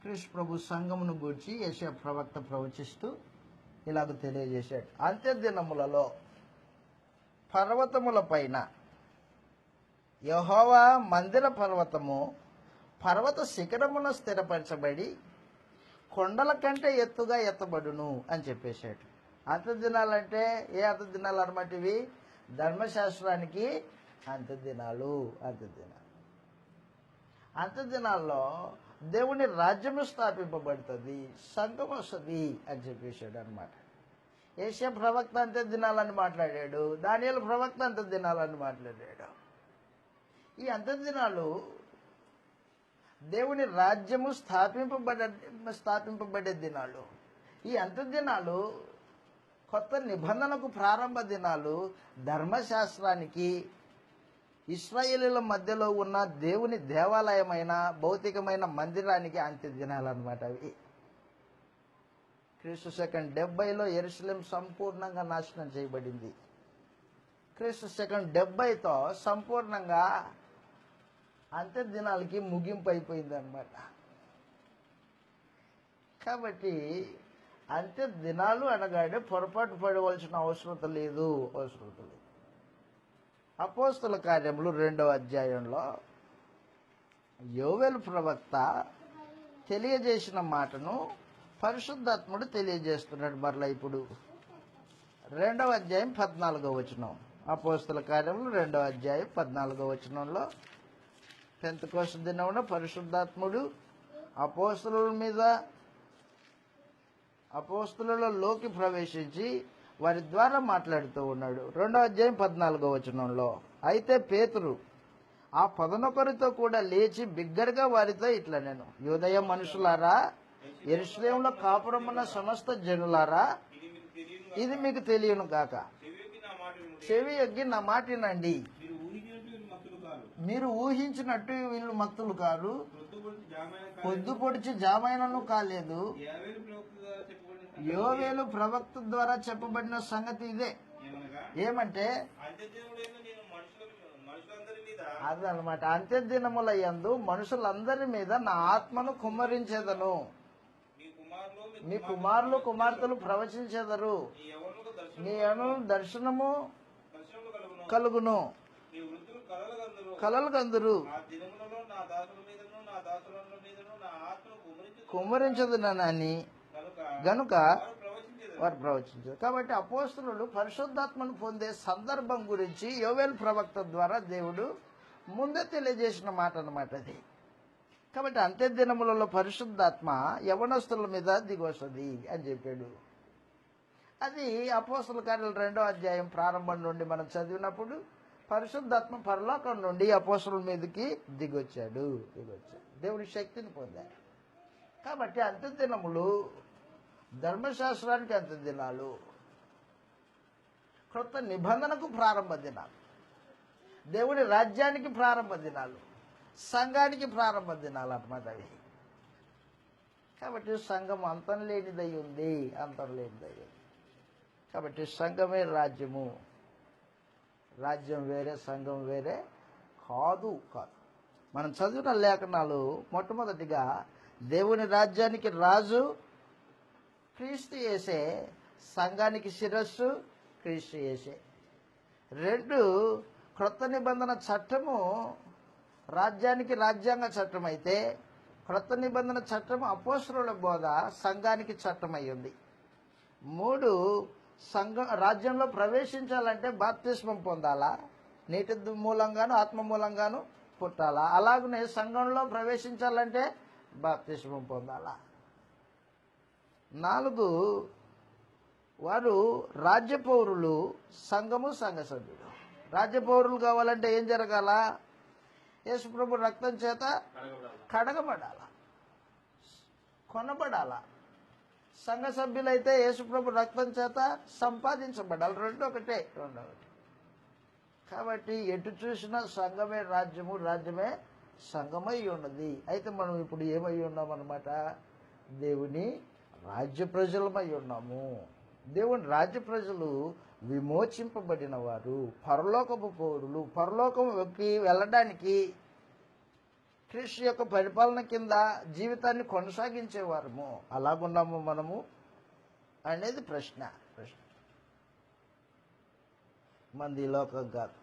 క్రీస్తు ప్రభు సంఘమును గూర్చి యెషయా ప్రవక్త ప్రవచిస్తూ ఇలాగ తెలియజేశాడు. అంత్య దినములలో పర్వతముల పైన యెహోవా మందిర పర్వతము పర్వత శిఖరమున స్థిరపరచబడి కొండల కంటే ఎత్తుగా ఎత్తబడును అని చెప్పేశాడు. అంత్య దినాలంటే ఏ అంత్య దినాలు అనమాట ఇవి? ధర్మశాస్త్రానికి అంత్య దినాలు. అంత్య దినాలు, అంత్య దినాల్లో దేవుని రాజ్యము స్థాపింపబడుతుంది, సంఘం వస్తుంది అని చెప్పేశాడు అనమాట. యెషయా ప్రవక్త అంత్య దినాలని మాట్లాడాడు, దానియేలు ప్రవక్త అంత్య దినాలని మాట్లాడాడు. ఈ అంత్య దినాలు దేవుని రాజ్యము స్థాపింపబడే దినాలు. ఈ అంత్య దినాలు కొత్త నిబంధనకు ప్రారంభ దినాలు, ధర్మశాస్త్రానికి ఇశ్రాయేలీల మధ్యలో ఉన్న దేవుని దేవాలయమైన భౌతికమైన మందిరానికి అంత్య దినాలు అనమాట అవి. క్రీస్తు శకం 70లో యెరూషలేం సంపూర్ణంగా నాశనం చేయబడింది. క్రీస్తు శకం 70తో సంపూర్ణంగా అంత్య దినాలకి ముగింపు అయిపోయింది అనమాట. కాబట్టి అంత్య దినాలు అనగానే పొరపాటు పడవలసిన అవసరం లేదు. అపోస్తల కార్యములు 2వ అధ్యాయంలో యోవేలు ప్రవక్త తెలియజేసిన మాటను పరిశుద్ధాత్ముడు తెలియజేస్తున్నాడు. మరలా ఇప్పుడు 2వ అధ్యాయం 14వ వచనం. అపోస్తల కార్యములు 2వ అధ్యాయం 14వ వచనంలో పెంతెకోస్తు దినమున పరిశుద్ధాత్ముడు అపోస్తలులలోకి ప్రవేశించి వారి ద్వారా మాట్లాడుతూ ఉన్నాడు. 2వ అధ్యాయం 14వ వచనంలో, అయితే పేతురు ఆ 11తో కూడా లేచి బిగ్గరగా వారితో ఇట్లా నేను, యూదయ మనుషులారా, యెరూషలేములో కాపురమున్న సమస్త జనులారా, ఇది మీకు తెలియను కాక, చెవి ఎగ్గి నా మాట వినండి. మీరు ఊహించినట్టు వీళ్ళు మక్తులు కాదు, పొద్దు పొడిచి జామైనను కాలేదు. యోవేలు ప్రవక్త ద్వారా చెప్పబడిన సంగతి ఇదే. ఏమంటే అదనమాట, అంత్య దినముల యందు మనుషులందరి మీద నా ఆత్మను కుమ్మరించేదను, మీ కుమారులు కుమార్తెలు ప్రవచించేదరు, నీ యవ్వనులకు దర్శనము కలుగును, కలలు కందురు, కుమ్మరించదునని గనుక వారు ప్రవచించారు. కాబట్టి అపోస్తలులు పరిశుద్ధాత్మను పొందే సందర్భం గురించి యోవేలు ప్రవక్త ద్వారా దేవుడు ముందే తెలియజేసిన మాట అన్నమాట అది. కాబట్టి అంత్య దినములలో పరిశుద్ధాత్మ యవనస్తుల మీద దిగి వస్తుంది అని చెప్పాడు. అది అపోస్తల కార్యాలు 2వ అధ్యాయం ప్రారంభం నుండి మనం చదివినప్పుడు పరిశుద్ధాత్మ పరలోకం నుండి అపోస్తలుల మీదకి దిగొచ్చాడు. దేవుడి శక్తిని పొందారు. కాబట్టి అంత్య దినములు ధర్మశాస్త్రానికి అంత్య దినాలు, క్రొత్త నిబంధనకు ప్రారంభ దినాలు, దేవుని రాజ్యానికి ప్రారంభ దినాలు, సంఘానికి ప్రారంభ దినాలు అన్నమాట అవి. కాబట్టి సంఘం అంతం లేనిదై ఉంది, అంతం లేనిదై ఉంది. కాబట్టి సంఘమే రాజ్యము. రాజ్యం వేరే, సంఘం వేరే కాదు. మనం చదివిన లేఖనాలు మొట్టమొదటిగా దేవుని రాజ్యానికి రాజు క్రీస్తు యేసే, సంఘానికి శిరస్సు క్రీస్తు యేసే. 2, క్రొత్త నిబంధన చట్టము రాజ్యానికి రాజ్యాంగ చట్టం అయితే, క్రొత్త నిబంధన చట్టం అపోస్తలుల బోధ సంఘానికి చట్టం అయ్యింది. 3, రాజ్యంలో ప్రవేశించాలంటే బాప్తిస్మం పొందాలా, నీటి మూలంగాను ఆత్మ మూలంగాను పుట్టాలా. అలాగనే సంఘంలో ప్రవేశించాలంటే బాప్తిస్మం పొందాలా. 4, వారు రాజ్య పౌరులు, సంఘము సంఘ సభ్యులు. రాజ్య పౌరులు కావాలంటే ఏం జరగాల? యేసుప్రభు రక్తం చేత కడగబడాల, కొనబడాల. సంఘ సభ్యులైతే యేసుప్రభు రక్తం చేత సంపాదించబడాలి. రెండొకటే. కాబట్టి ఎటు చూసినా సంఘమే రాజ్యము, రాజ్యమే సంఘమై ఉన్నది. అయితే మనం ఇప్పుడు ఏమై ఉన్నామన్నమాట? దేవుని రాజ్య ప్రజలమై ఉన్నాము. దేవుని రాజ్య ప్రజలు విమోచింపబడిన వారు, పరలోకపు పౌరులు. పరలోకంలోకి వెళ్ళడానికి క్రీస్తు యొక్క పరిపాలన కింద జీవితాన్ని కొనసాగించేవారము. అలాగున్నాము మనము అనేది ప్రశ్న. మంది లోకం కాదు.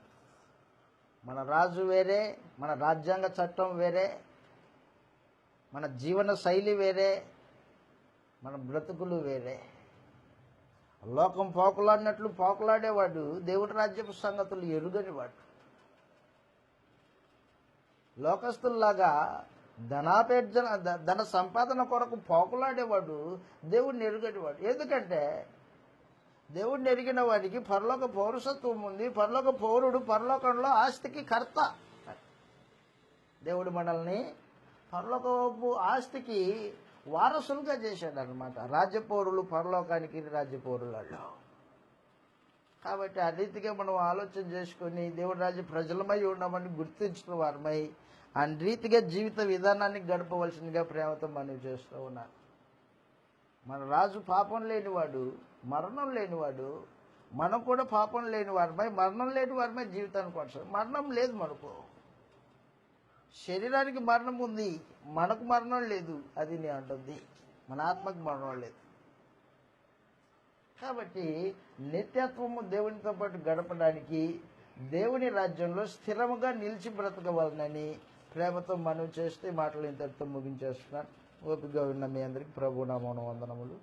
మన రాజు వేరే, మన రాజ్యాంగ చట్టం వేరే, మన జీవన శైలి వేరే, మన బ్రతుకులు వేరే. లోకం పోకులాడినట్లు పోకులాడేవాడు దేవుడి రాజ్యపు సంగతులు ఎరుగనివాడు. లోకస్తుల్లాగా ధన సంపాదన కొరకు పోకులాడేవాడు దేవుడిని ఎరుగనివాడు. ఎందుకంటే దేవుడిని ఎరిగిన వాడికి పరలోక పౌరసత్వం ఉంది. పరలోక పౌరుడు పరలోకంలో ఆస్తికి కర్త. దేవుడు మనల్ని పరలోకపు ఆస్తికి వారసులుగా చేశాడు అనమాట. రాజ్యపౌరులు పరలోకానికి రాజ్యపౌరులలో. కాబట్టి ఆ రీతిగా మనం ఆలోచన చేసుకొని దేవుడి రాజ్య ప్రజలమై ఉన్నామని గుర్తించిన వారమై ఆ రీతిగా జీవిత విధానాన్ని గడపవలసిందిగా ప్రేమతో మనవి చేస్తూ ఉన్నాను. మన రాజు పాపం లేనివాడు, మరణం లేనివాడు. మనం కూడా పాపం లేని వారమై, మరణం లేని వారమై జీవితాన్ని కొనసాగు. మరణం లేదు మనకు. శరీరానికి మరణం ఉంది, మనకు మరణం లేదు. అది నీ అంటుంది. మన ఆత్మకు మరణం లేదు. కాబట్టి నిత్యత్వము దేవునితో పాటు గడపడానికి దేవుని రాజ్యంలో స్థిరముగా నిలిచి బ్రతకవలనని ప్రేమతో మనవి చేస్తే మాటలు ఇంతటితో ముగించేస్తున్నాను. ఓపికగా ఉన్న మీ అందరికీ ప్రభునామమున వందనములు.